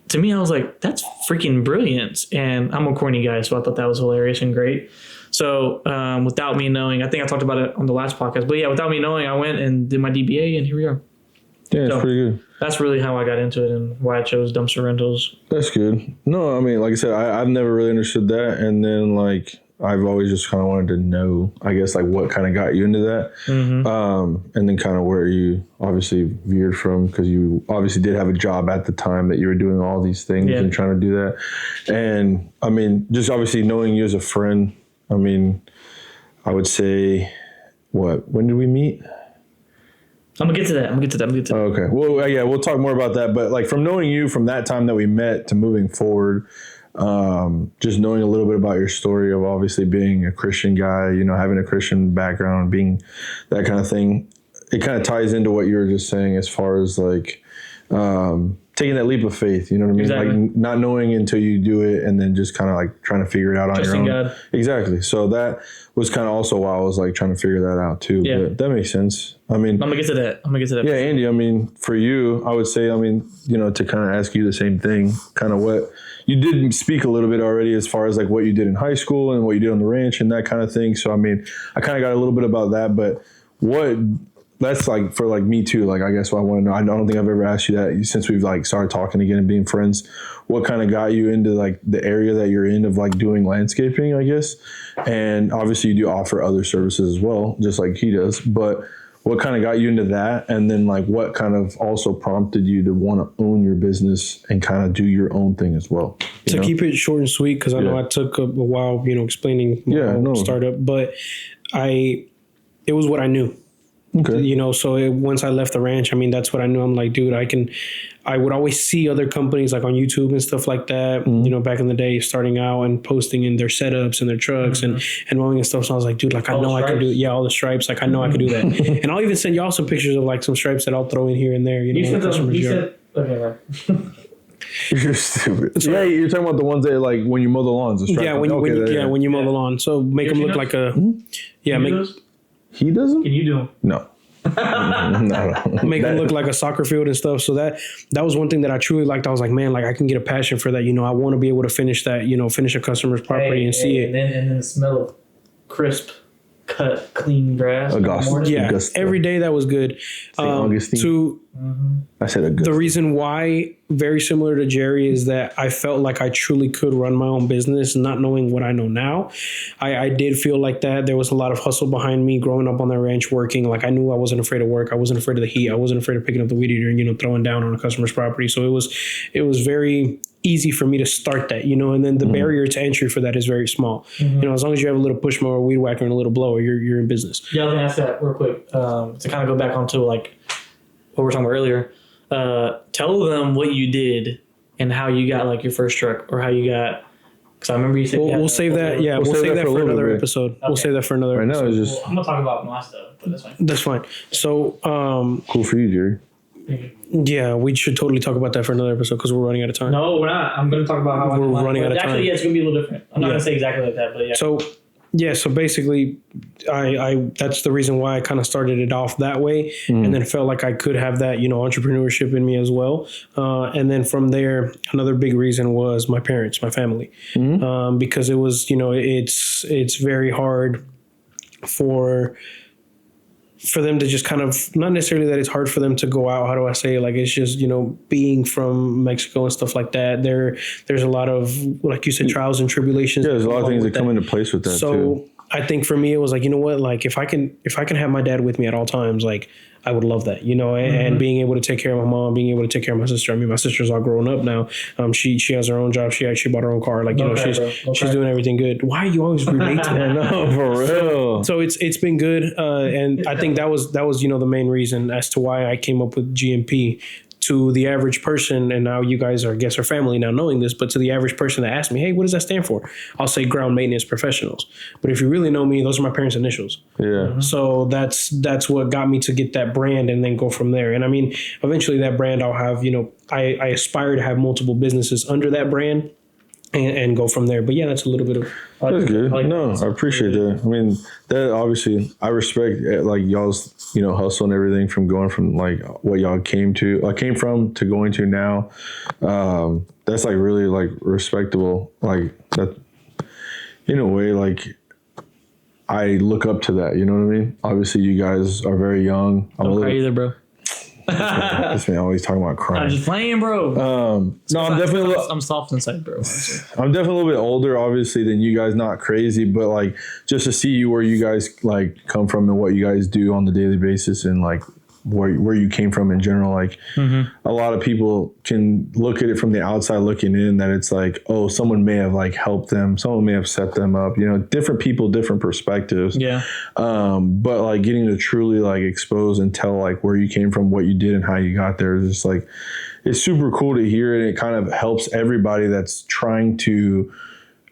A: To me, I was like, that's freaking brilliant. And I'm a corny guy, so I thought that was hilarious and great. So without me knowing, I think I talked about it on the last podcast, but yeah, without me knowing, I went and did my DBA and here we are.
C: Yeah, it's pretty good.
A: That's really how I got into it and why I chose dumpster rentals.
C: That's good. No, I mean, like I said, I've never really understood that. And then, like, I've always just kind of wanted to know, I guess, like, what kind of got you into that. Mm-hmm. And then kind of where you obviously veered from, because you obviously did have a job at the time that you were doing all these things and trying to do that. And, I mean, just obviously knowing you as a friend, I mean, I would say, when did we meet?
A: I'm gonna get to that.
C: Oh, okay. Well, yeah, we'll talk more about that. But like from knowing you from that time that we met to moving forward, just knowing a little bit about your story of obviously being a Christian guy, you know, having a Christian background, being that kind of thing, it kind of ties into what you were just saying as far as like taking that leap of faith. You know what I mean?
A: Exactly.
C: Like not knowing until you do it, and then just kind of like trying to figure it out on your own.
A: God.
C: Exactly. So that was kind of also why I was like trying to figure that out too.
A: Yeah.
C: But that makes sense. I mean,
A: I'm gonna get to that.
C: Yeah, Andy, I mean, for you, I would say, I mean, you know, to kind of ask you the same thing, kind of what you did speak a little bit already as far as like what you did in high school and what you did on the ranch and that kind of thing. So, I mean, I kind of got a little bit about that, but that's like for like me too. Like, I guess what I want to know, I don't think I've ever asked you that since we've like started talking again and being friends. What kind of got you into like the area that you're in of like doing landscaping, I guess? And obviously you do offer other services as well, just like he does. But what kind of got you into that? And then like what kind of also prompted you to want to own your business and kind of do your own thing as well?
B: To keep it short and sweet, because I know I took a while, you know, explaining my startup, but it was what I knew.
C: Okay.
B: You know, so once I left the ranch, I mean, that's what I knew. I'm like, dude, I would always see other companies like on YouTube and stuff like that, you know, back in the day, starting out and posting in their setups and their trucks and mowing and stuff. So I was like, dude, like, I know I can do it. Yeah, all the stripes. Like, I know I can do that. And I'll even send y'all some pictures of like some stripes that I'll throw in here and there.
A: Okay.
C: You're stupid. Yeah, you're talking about the ones that like when you mow the lawns. The
B: yeah, when you mow the lawn. So make them look like a
C: He doesn't?
A: Can you do them?
C: No. No.
B: Make them look like a soccer field and stuff. So that was one thing that I truly liked. I was like, man, like I can get a passion for that. You know, I want to be able to finish that, you know, finish a customer's property and see it.
A: And then the smell of crisp cut clean grass. in the
C: Augusta.
A: morning.
B: Yeah,
C: Augusta.
B: every day that was good.
C: Augustine.
B: To
C: I said Augusta.
B: the reason why, very similar to Jerry, is that I felt like I truly could run my own business, not knowing what I know now. I did feel like that. There was a lot of hustle behind me growing up on that ranch working. Like I knew I wasn't afraid of work. I wasn't afraid of the heat. I wasn't afraid of picking up the weed eater and, throwing down on a customer's property. So it was very easy for me to start that, and then the barrier to entry for that is very small. As long as you have a little push mower, weed whacker, and a little blower, you're in business.
A: Yeah, I was gonna ask that real quick to kind of go back onto like what we were talking about earlier. Tell them what you did and how you got like your first truck or how you got. Because I remember you said
B: We'll save that. Yeah, we'll save that for another episode. Okay. We'll save that for another.
C: Right now,
B: episode.
C: it's just
A: I'm gonna talk about my stuff, but that's fine.
B: That's fine. So,
C: cool for you, Jerry.
B: yeah, we should totally talk about that for another episode because we're running out of time.
A: No, we're not. I'm gonna talk about how
B: We're running out of time.
A: Actually, yeah, it's gonna be a little different. I'm not gonna say exactly like that, but yeah.
B: So basically, I that's the reason why I kind of started it off that way, and then felt like I could have that entrepreneurship in me as well. And then from there, another big reason was my parents, my family, because it was it's very hard for them to just kind of, not necessarily that it's hard for them to go out. How do I say it? Like, it's just, being from Mexico and stuff like that. There's a lot of, like you said, trials and tribulations.
C: Yeah, there's a lot of things that come into place with that too.
B: I think for me, it was like, you know what? Like, if I can have my dad with me at all times, like, I would love that, and being able to take care of my mom, being able to take care of my sister. I mean, my sister's all grown up now. She has her own job. She actually bought her own car. Like, she's doing everything good. Why are you always relate to that?
C: No, for real.
B: So it's been good. And I think that was, the main reason as to why I came up with GMP. To the average person, and now you guys are, I guess, are family now knowing this, but to the average person that asks me, hey, what does that stand for? I'll say ground maintenance professionals. But if you really know me, those are my parents' initials.
C: Yeah.
B: So that's what got me to get that brand and then go from there. And I mean, eventually that brand I'll have, I aspire to have multiple businesses under that brand and go from there. But yeah, that's a little bit of...
C: That's good. I appreciate that. I mean, that obviously, I respect like y'all's, hustle and everything from going from like what y'all came from to going to now. That's like really like respectable. Like that, in a way, like I look up to that. You know what I mean? Obviously, you guys are very young.
A: Don't cry either, bro.
C: This man always talking about crying.
A: I'm just playing, bro.
C: No, I'm definitely.
A: I'm soft inside, bro.
C: I'm definitely a little bit older, obviously, than you guys. Not crazy, but like just to see where you guys like come from and what you guys do on the daily basis, and like where you came from in general. Like a lot of people can look at it from the outside looking in, that it's like, oh, someone may have like helped them, someone may have set them up. Different people, different perspectives.
A: Yeah.
C: But like getting to truly like expose and tell like where you came from, what you did, and how you got there is just like, it's super cool to hear, and it kind of helps everybody that's trying to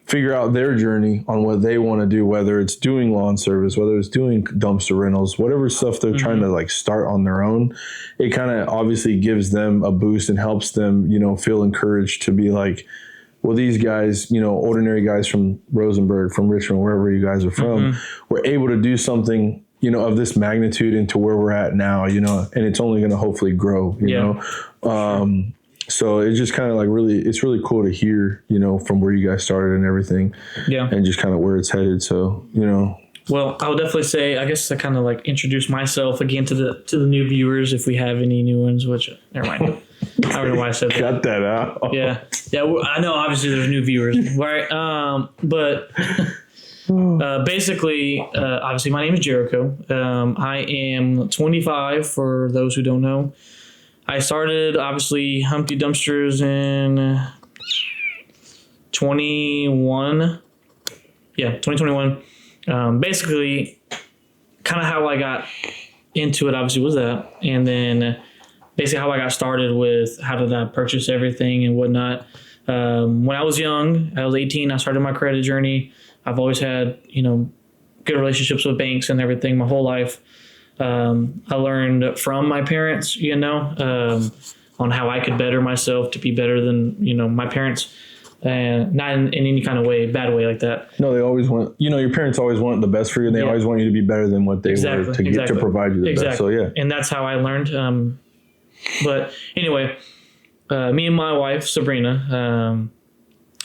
C: figure out their journey on what they want to do, whether it's doing lawn service, whether it's doing dumpster rentals, whatever stuff they're trying to like start on their own. It kind of obviously gives them a boost and helps them, feel encouraged to be like, well, these guys, ordinary guys from Rosenberg, from Richmond, wherever you guys are from, were able to do something, of this magnitude into where we're at now, and it's only going to hopefully grow, you know? So it's just kind of like it's really cool to hear, from where you guys started and everything. Yeah. And just kind of where it's headed. So,
A: Well, I would definitely say, I guess, to kind of like introduce myself again to the new viewers, if we have any new ones, which, never mind. I don't know why I said that.
C: Cut that out.
A: Yeah. I know, obviously, there's new viewers, right? But basically, obviously, my name is Jericho. I am 25, for those who don't know. I started, obviously, Humpty Dumpsters in 2021. Yeah, 2021. Basically, kind of how I got into it, obviously, was that. And then basically how I got started with how did I purchase everything and whatnot. When I was young, I was 18, I started my credit journey. I've always had, good relationships with banks and everything my whole life. I learned from my parents, on how I could better myself to be better than, my parents, and not in any kind of way, bad way like that.
C: No, they always want, your parents always want the best for you, and they always want you to be better than what they were to get to provide you the best. So, yeah.
A: And that's how I learned. But anyway, me and my wife, Sabrina,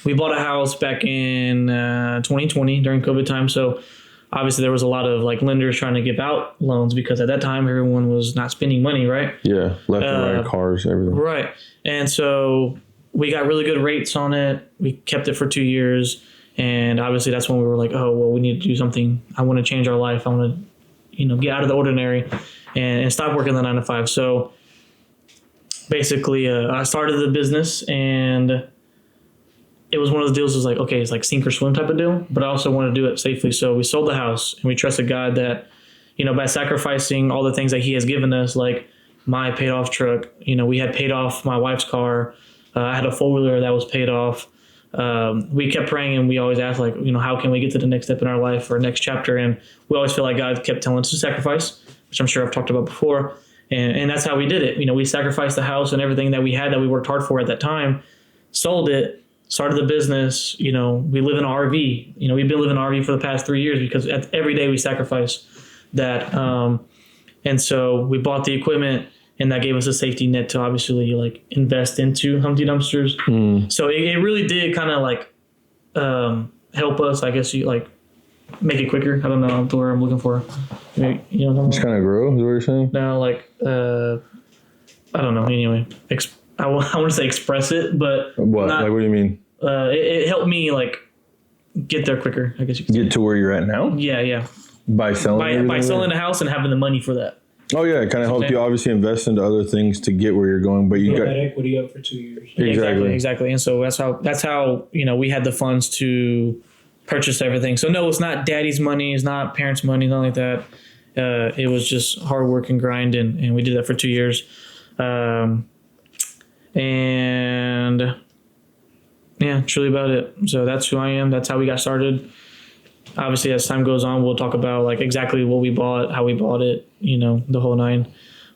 A: we bought a house back in 2020 during COVID time. So obviously there was a lot of like lenders trying to give out loans because at that time everyone was not spending money, right?
C: Yeah, left and right, cars, everything.
A: Right. And so we got really good rates on it. We kept it for 2 years. And obviously that's when we were like, oh, well, we need to do something. I want to change our life. I want to, get out of the ordinary and stop working the 9 to 5. So basically I started the business, and it was one of those deals. It was like, okay, it's like sink or swim type of deal, but I also want to do it safely. So we sold the house, and we trusted God that, by sacrificing all the things that he has given us, like my paid off truck, we had paid off my wife's car. I had a 4-wheeler that was paid off. We kept praying, and we always asked, like, how can we get to the next step in our life or next chapter? And we always feel like God kept telling us to sacrifice, which I'm sure I've talked about before. And that's how we did it. We sacrificed the house and everything that we had that we worked hard for at that time, sold it, started the business. We live in an RV. We've been living in an RV for the past 3 years because every day we sacrifice that. And so we bought the equipment, and that gave us a safety net to obviously like invest into Humpty dumpsters. So it really did kind of like help us, I guess, you like make it quicker. I don't know the word I'm looking for.
C: Just kind of grow, is what you're saying?
A: No, like I don't know. Anyway, I want to say express it, but
C: what?
A: Not,
C: like, what do you mean?
A: It helped me like get there quicker, I guess you could say.
C: Get to where you're at now?
A: Yeah.
C: By selling
A: by selling the house and having the money for that.
C: Oh yeah, it kind of helped you obviously invest into other things to get where you're going, but you got
B: that equity up for 2 years.
A: Exactly. And so that's how we had the funds to purchase everything. So no, it's not daddy's money, it's not parents' money, nothing like that. It was just hard work and grind, and we did that for 2 years. And yeah, truly about it. So that's who I am. That's how we got started. Obviously, as time goes on, we'll talk about like exactly what we bought, how we bought it, the whole nine.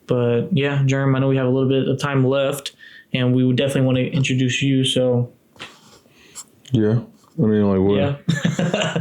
A: But yeah, JERM, I know we have a little bit of time left, and we would definitely want to introduce you. So
C: yeah, I mean, like what?
A: Yeah,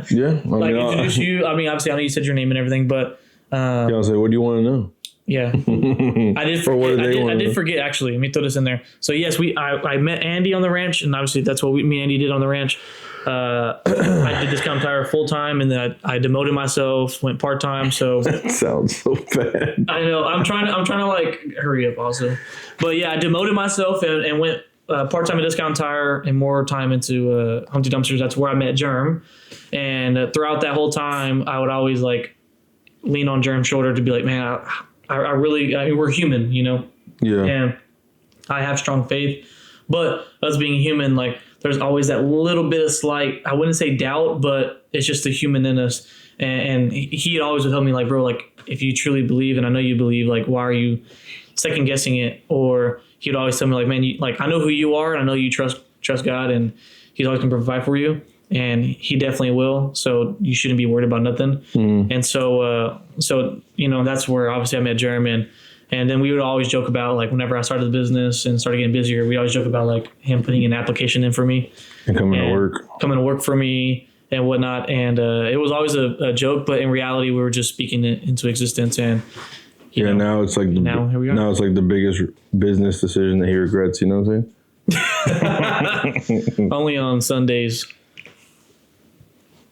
C: yeah.
A: Introduce you. I mean, obviously, I know you said your name and everything, but
C: I was like, what do you want to know?
A: Yeah, I did. I did forget. Actually, let me throw this in there. So yes, I met Andy on the ranch, and obviously that's what me and Andy did on the ranch. I did Discount Tire full time, and then I demoted myself, went part time. So
C: that sounds so bad.
A: I know. I'm trying to like hurry up also, but yeah, I demoted myself and went part time at Discount Tire and more time into Humpty Dumpsters. That's where I met JERM, and throughout that whole time, I would always like lean on JERM's shoulder to be like, man, I really, we're human,
C: Yeah.
A: And I have strong faith, but us being human, like there's always that little bit of slight, I wouldn't say doubt, but it's just the human in us. And he always would tell me like, bro, like if you truly believe, and I know you believe, like, why are you second guessing it? Or he'd always tell me like, man, I know who you are, and I know you trust God, and he's always gonna provide for you. And he definitely will. So you shouldn't be worried about nothing. And so that's where obviously I met JERM, and then we would always joke about like whenever I started the business and started getting busier, we always joke about like him putting an application in for me
C: and coming to work
A: for me and whatnot. And it was always a joke, but in reality, we were just speaking it into existence. And
C: now it's like
A: here we are.
C: Now it's like the biggest business decision that he regrets. You know what I'm saying?
A: Only on Sundays.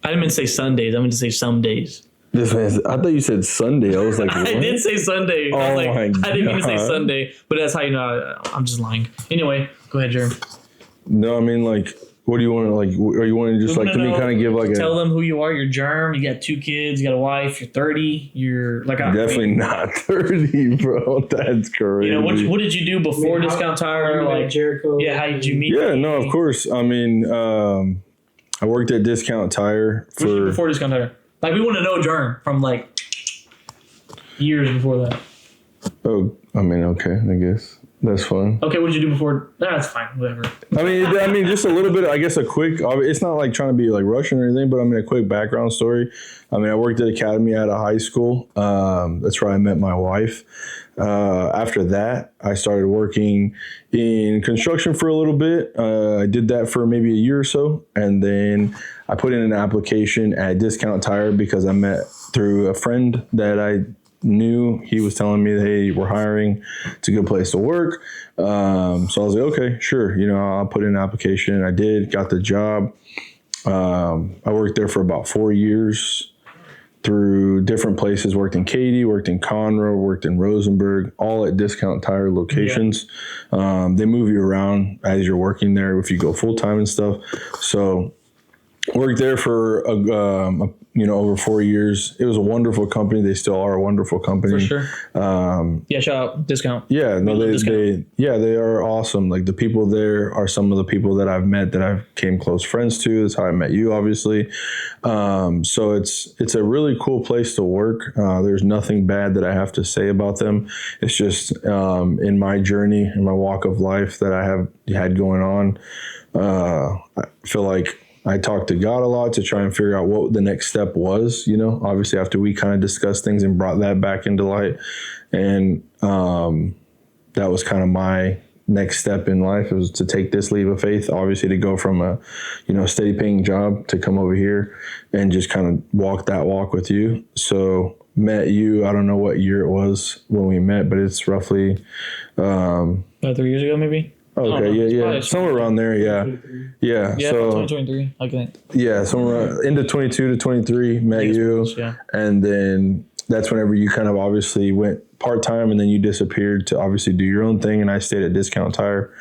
A: I didn't mean to say Sundays. I meant to say some days.
C: This man, I thought you said Sunday. I was like, what?
A: I did say Sunday.
C: Oh
A: I didn't mean to say Sunday, but that's how you know I'm just lying. Anyway, go ahead, JERM.
C: No, I mean, like, what do you want to, like, or you want to just, like, to me kind of give, like,
A: tell them who you are. You're JERM. You got 2 kids. You got a wife. You're 30. You're, like,
C: definitely not 30, bro. That's crazy.
A: What did you do before Discount Tire? Like,
B: Jericho.
A: Yeah, how did you meet?
C: Yeah, no, of course. I mean, I worked at Discount Tire
A: before Discount Tire. Like, we want to know JERM from, like, years before that.
C: Oh, I mean, okay, I guess. That's fun.
A: Okay, what did you do before? That's fine, whatever.
C: I mean, just a little bit, I guess a quick, it's not like trying to be like Russian or anything, but I mean, a quick background story. I mean, I worked at Academy out of high school. That's where I met my wife. After that, I started working in construction for a little bit. I did that for maybe a year or so. And then I put in an application at Discount Tire because I met through a friend that I knew. He was telling me they were hiring. It's a good place to work. So I was like, okay, sure. I'll put in an application. I did, got the job. I worked there for about 4 years. through different places, worked in Katy, worked in Conroe, worked in Rosenberg, all at Discount Tire locations. They move you around as you're working there if you go full time and stuff. So worked there for over 4 years. It was a wonderful company. They still are a wonderful company.
A: For sure. Shout out Discount.
C: Yeah, no, they are awesome. Like the people there are some of the people that I've met that I've came close friends to. That's how I met you, obviously. So it's a really cool place to work. There's nothing bad that I have to say about them. It's just in my journey, in my walk of life that I have had going on. I feel like I talked to God a lot to try and figure out what the next step was, obviously after we kind of discussed things and brought that back into light. And that was kind of my next step in life. It was to take this leap of faith, obviously to go from a, steady paying job to come over here and just kind of walk that walk with you. So met you, I don't know what year it was when we met, but it's roughly
A: about 3 years ago, maybe.
C: Okay, yeah. Somewhere around there, yeah.
A: Yeah,
C: so
A: 2023, I think.
C: Yeah, somewhere into 22 to 23, met you.
A: Yeah.
C: And then that's whenever you kind of obviously went part-time and then you disappeared to obviously do your own thing, and I stayed at Discount Tire.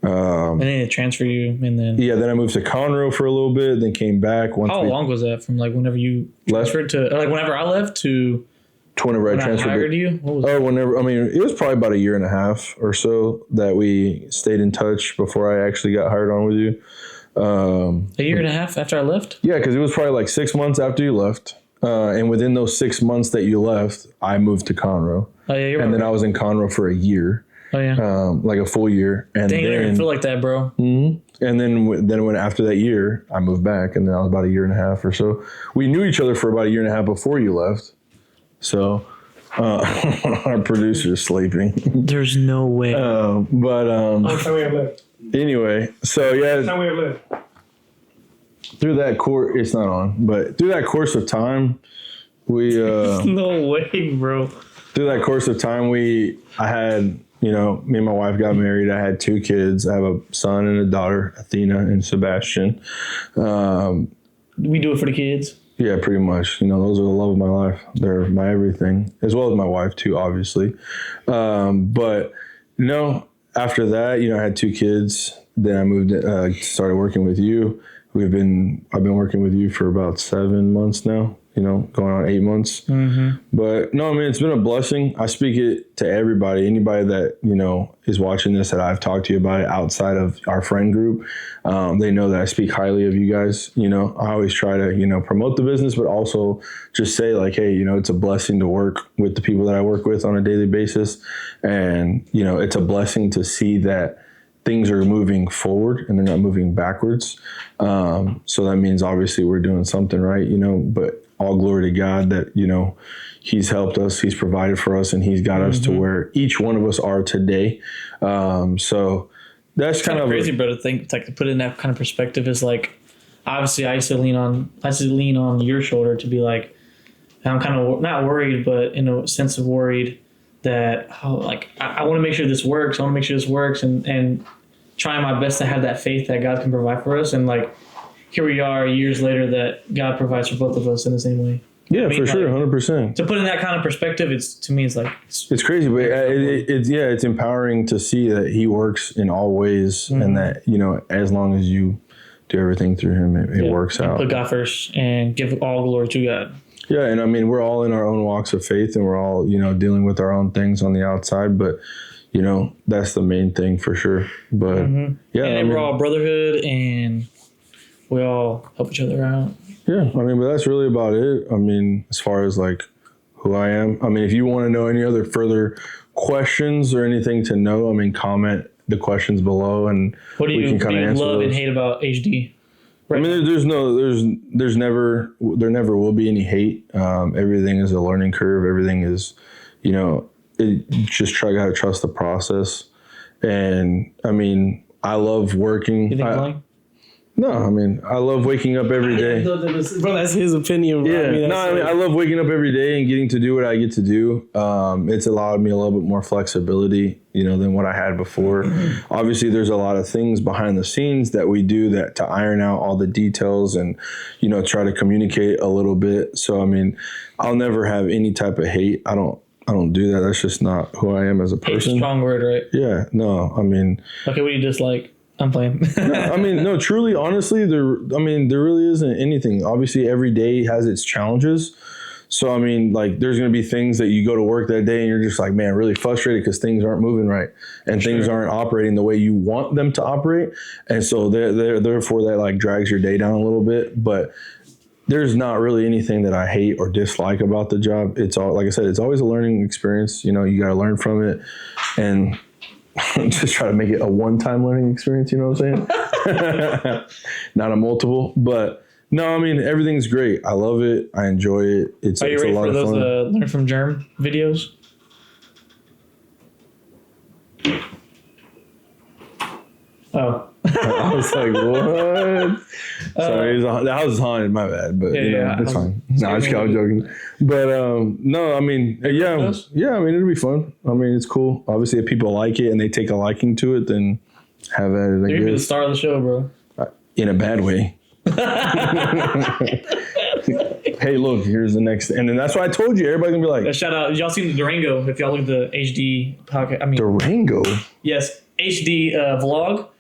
A: And then they transfer you, and then...
C: Yeah, then I moved to Conroe for a little bit, then came back.
A: How long was that from, whenever you transferred to... whenever I left to...
C: Whenever I transferred.
A: Hired you? What was it?
C: Whenever. I mean, it was probably about a year and a half or so that we stayed in touch before I actually got hired on with you.
A: A year and a half after I left?
C: Yeah, because it was probably 6 months after you left. And within those 6 months that you left, I moved to Conroe.
A: Oh, yeah, you're right.
C: And then I was in Conroe for a year.
A: Oh, yeah.
C: A full year. And
A: Dang,
C: then,
A: you didn't feel like that, bro.
C: Mm-hmm. And then when after that year, I moved back, and then I was about a year and a half or so. We knew each other for about a year and a half before you left. So... our producer's sleeping.
A: There's no way.
C: Anyway, so yeah, through that course, it's not on, but through that course of time, we
A: no way, bro.
C: Through that course of time, I had, me and my wife got married. I had 2 kids. I have a son and a daughter, Athena and Sebastian.
A: We do it for the kids.
C: Yeah, pretty much. Those are the love of my life. They're my everything, as well as my wife too, obviously. But after that, I had 2 kids. Then I moved, started working with you. I've been working with you for about 7 months now. Going on 8 months.
A: Mm-hmm.
C: But no, I mean, it's been a blessing. I speak it to everybody, anybody that, is watching this, that I've talked to you about it outside of our friend group. They know that I speak highly of you guys. I always try to, promote the business, but also just say hey, it's a blessing to work with the people that I work with on a daily basis. And, it's a blessing to see that things are moving forward and they're not moving backwards. So that means obviously we're doing something right, but all glory to God that, He's helped us, He's provided for us, and He's got us to where each one of us are today. So that's kind of
A: crazy, bro, to think, to put it in that kind of perspective is obviously I used to lean on your shoulder to be I'm kind of not worried, but in a sense of worried that I want to make sure this works. I want to make sure this works and trying my best to have that faith that God can provide for us. And here we are years later that God provides for both of us in the same way.
C: Yeah, for sure. 100%.
A: To put in that kind of perspective, it's
C: crazy, but it's empowering to see that He works in all ways and that, as long as you do everything through Him, it works out.
A: Put God first and give all glory to God.
C: Yeah, and I mean, we're all in our own walks of faith and we're all, dealing with our own things on the outside, but, that's the main thing for sure. But, yeah.
A: And we're all brotherhood and we all help each other out.
C: Yeah, I mean, but that's really about it. I mean, as far as who I am, I mean, if you want to know any other further questions or anything to know, I mean, comment the questions below and we can kind of answer
A: love
C: those.
A: And hate about HD?
C: Right. I mean, there never will be any hate. Everything is a learning curve. Everything is, gotta trust the process. And I mean, I love working.
A: You think
C: No, I mean, I love waking up every day.
B: Bro, that's his opinion. Bro.
C: Yeah, I love waking up every day and getting to do what I get to do. It's allowed me a little bit more flexibility, than what I had before. Obviously, there's a lot of things behind the scenes that we do that to iron out all the details and, try to communicate a little bit. So, I mean, I'll never have any type of hate. I don't do that. That's just not who I am as a person.
A: Strong word, right?
C: Yeah, no, I mean.
A: Okay, what do you dislike? I'm playing.
C: No, truly, honestly, there really isn't anything. Obviously, every day has its challenges. So, I mean, like, there's going to be things that you go to work that day and you're just like, man, really frustrated because things aren't moving right and things aren't operating the way you want them to operate. And so, therefore, that like drags your day down a little bit. But there's not really anything that I hate or dislike about the job. It's all, like I said, it's always a learning experience. You got to learn from it and just try to make it a one-time learning experience. You know what I'm saying? Not a multiple, but no, I mean, everything's great. I love it. I enjoy it. It's
A: Are you ready
C: a lot
A: for
C: of
A: those
C: fun.
A: Learn from JERM videos? Oh.
C: I was like, what? Sorry, that was haunted. My bad, but it's fine. No, I was joking. But no, I mean, yeah, I mean, it'll be fun. I mean, it's cool. Obviously, if people like it and they take a liking to it, then have at it.
A: You're the star of the show, bro.
C: In a bad way. Hey, look, here's the next, and then that's why I told you. Everybody's gonna be like,
A: shout out! Y'all seen the Durango? If y'all look at the HD podcast, I mean,
C: Durango.
A: Yes, HD vlog.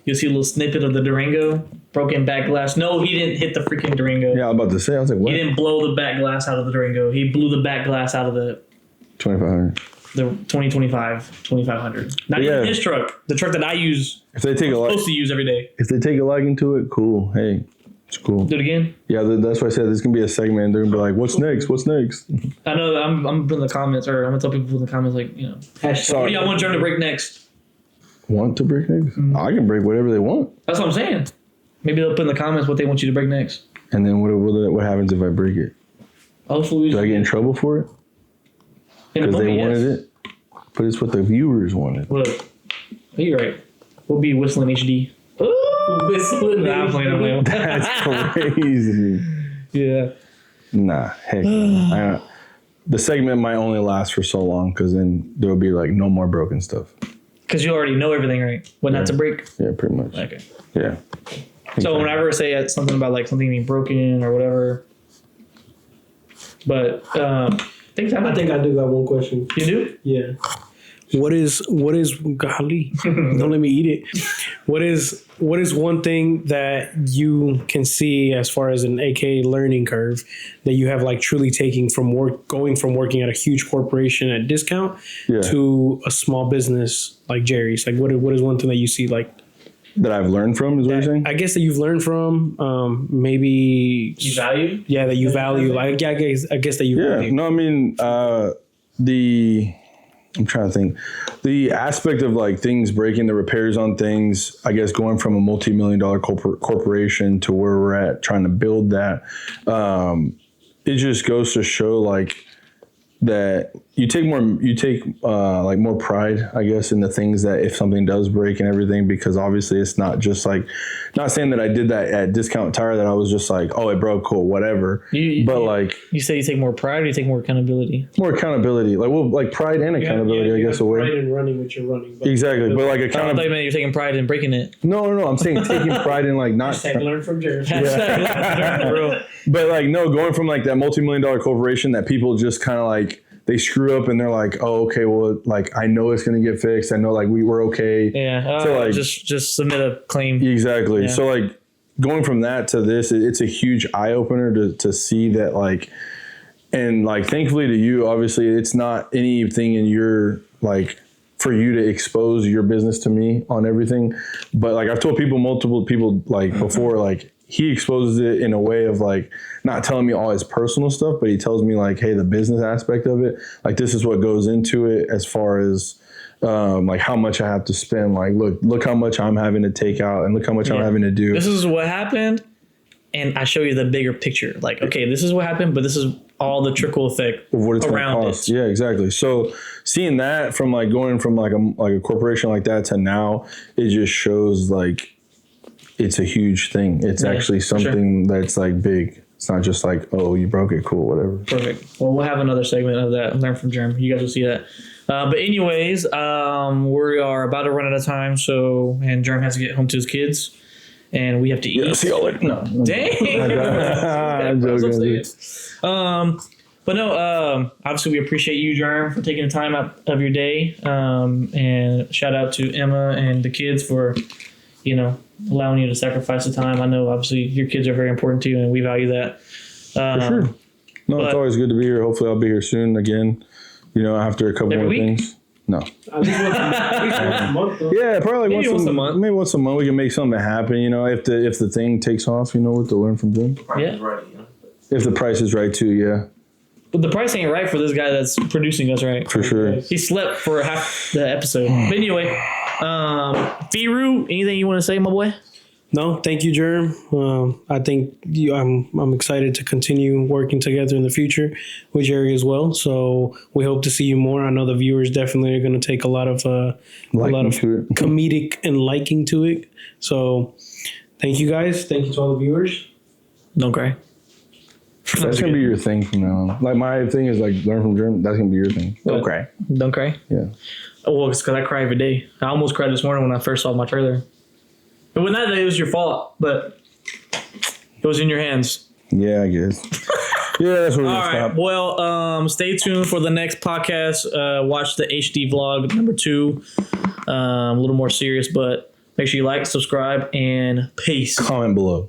A: You'll see a little snippet of the Durango, broken back glass. No, he didn't hit the freaking Durango.
C: Yeah, I was about to say. I was like, what?
A: He didn't blow the back glass out of the Durango. He blew the back glass out of the
C: 2500.
A: The 2025 2500. Not even his truck. The truck that I use.
C: If they take
A: supposed to use every day.
C: If they take a liking to it, cool. Hey, it's cool.
A: Do it again.
C: Yeah, that's why I said there's gonna be a segment. They're gonna be like, "What's next? What's next?"
A: I know. I'm putting the comments, or I'm gonna tell people in the comments, like,
B: Hashtag.
A: what do y'all want JERM to break next?
C: Want to break next?
A: Mm-hmm.
C: I can break whatever they want.
A: That's what I'm saying. Maybe they'll put in the comments what they want you to break next.
C: And then what happens if I break it?
A: Hopefully,
C: do I get in trouble for it? Because they wanted it. But it's what the viewers wanted.
A: Look, you're right. We'll be whistling HD. Whistling. Nah, I'm playing.
C: That's crazy.
A: Yeah.
C: Nah, heck. The segment might only last for so long because then there'll be like no more broken stuff.
A: Because you already know everything, right? What not to break?
C: Yeah, pretty much.
A: Okay.
C: Yeah.
A: So whenever I say something about like something being broken or whatever, but
B: I think I do got one question.
A: You do?
B: Yeah. What is golly? Don't let me eat it. What is one thing that you can see as far as an AK learning curve that you have like truly taking from going from working at a huge corporation at discount to a small business like Jerry's? Like what is one thing that you see like
C: that I've learned from, is what you're saying? I
B: guess that you've learned from, maybe
A: you value.
B: Yeah, that you value. Like, yeah, I guess that you value.
C: No, I mean, I'm trying to think. The aspect of like things breaking, the repairs on things, I guess going from a multi-million-dollar corporation to where we're at, trying to build that, it just goes to show like that you take like more pride, I guess, in the things that if something does break and everything, because obviously it's not just like, not saying that I did that at Discount Tire that I was just like, oh, it broke, cool, whatever. Like
A: you say you take more pride, or you take more accountability?
C: More accountability, like pride and accountability, I guess.
B: Pride in running what you're running.
C: Exactly, but like
A: I thought you meant you're taking pride in breaking it.
C: No. I'm saying taking pride in like not.
B: Learn from Jared.
C: But like no, going from like that multi-million-dollar corporation that people just kind of like. They screw up and they're like, oh, okay, well, like, I know it's going to get fixed. I know, like, we were okay.
A: Yeah.
C: So, like,
A: just submit a claim.
C: Exactly.
A: Yeah.
C: So, like, going from that to this, it's a huge eye-opener to see that, like, and, like, thankfully to you, obviously, it's not anything in your, like, for you to expose your business to me on everything. But, like, I've told multiple people, like, before, like, he exposes it in a way of like not telling me all his personal stuff, but he tells me like, hey, the business aspect of it, like this is what goes into it as far as like how much I have to spend. Like, look how much I'm having to take out and look how much I'm having to do.
A: This is what happened. And I show you the bigger picture. Like, okay, this is what happened, but this is all the trickle effect
C: of what it's
A: around
C: gonna cost.
A: it.
C: Yeah, exactly. So seeing that from like going from like a corporation like that to now, it just shows like it's a huge thing. It's actually
A: for sure.
C: something that's like big. It's not just like, oh, you broke it, cool, whatever.
A: Perfect. Well, we'll have another segment of that. Learn from JERM. You guys will see that. But anyways, we are about to run out of time. So, and JERM has to get home to his kids, and we have to eat.
C: Yeah, see y'all later. No.
A: Dang.
C: I'm joking.
A: But no, obviously we appreciate you, JERM, for taking the time out of your day. And shout out to Emma and the kids for, allowing you to sacrifice the time. I know obviously your kids are very important to you, and we value that.
C: For sure. No, it's always good to be here. Hopefully I'll be here soon again, after a couple more things. No.
B: At least once a month, though.
C: Yeah, probably
A: Maybe once a month.
C: Maybe once a month we can make something happen, if the thing takes off, with the learn from them.
A: Yeah.
C: If the price is right too, yeah.
A: But the price ain't right for this guy that's producing us, right?
C: For sure.
A: He slept for half the episode. But anyway, Firu, anything you want to say, my boy?
B: No, thank you, JERM. I think I'm excited to continue working together in the future with Jerry as well. So we hope to see you more. I know the viewers definitely are going to take a lot of comedic and liking to it. So thank you guys. Thank you to all the viewers.
A: Don't cry.
C: That's gonna be your thing from now on. Like my thing is like learn from JERM. That's gonna be your thing. Don't cry.
A: Don't cry.
C: Yeah.
A: Oh, well, it's because I cry every day. I almost cried this morning when I first saw my trailer. But when that day, it was your fault, but it was in your hands.
C: Yeah, I guess. Yeah, that's what we're
A: All right.
C: stop.
A: Well, stay tuned for the next podcast. Watch the HD vlog number 2. A little more serious, but make sure you like, subscribe, and peace.
C: Comment below.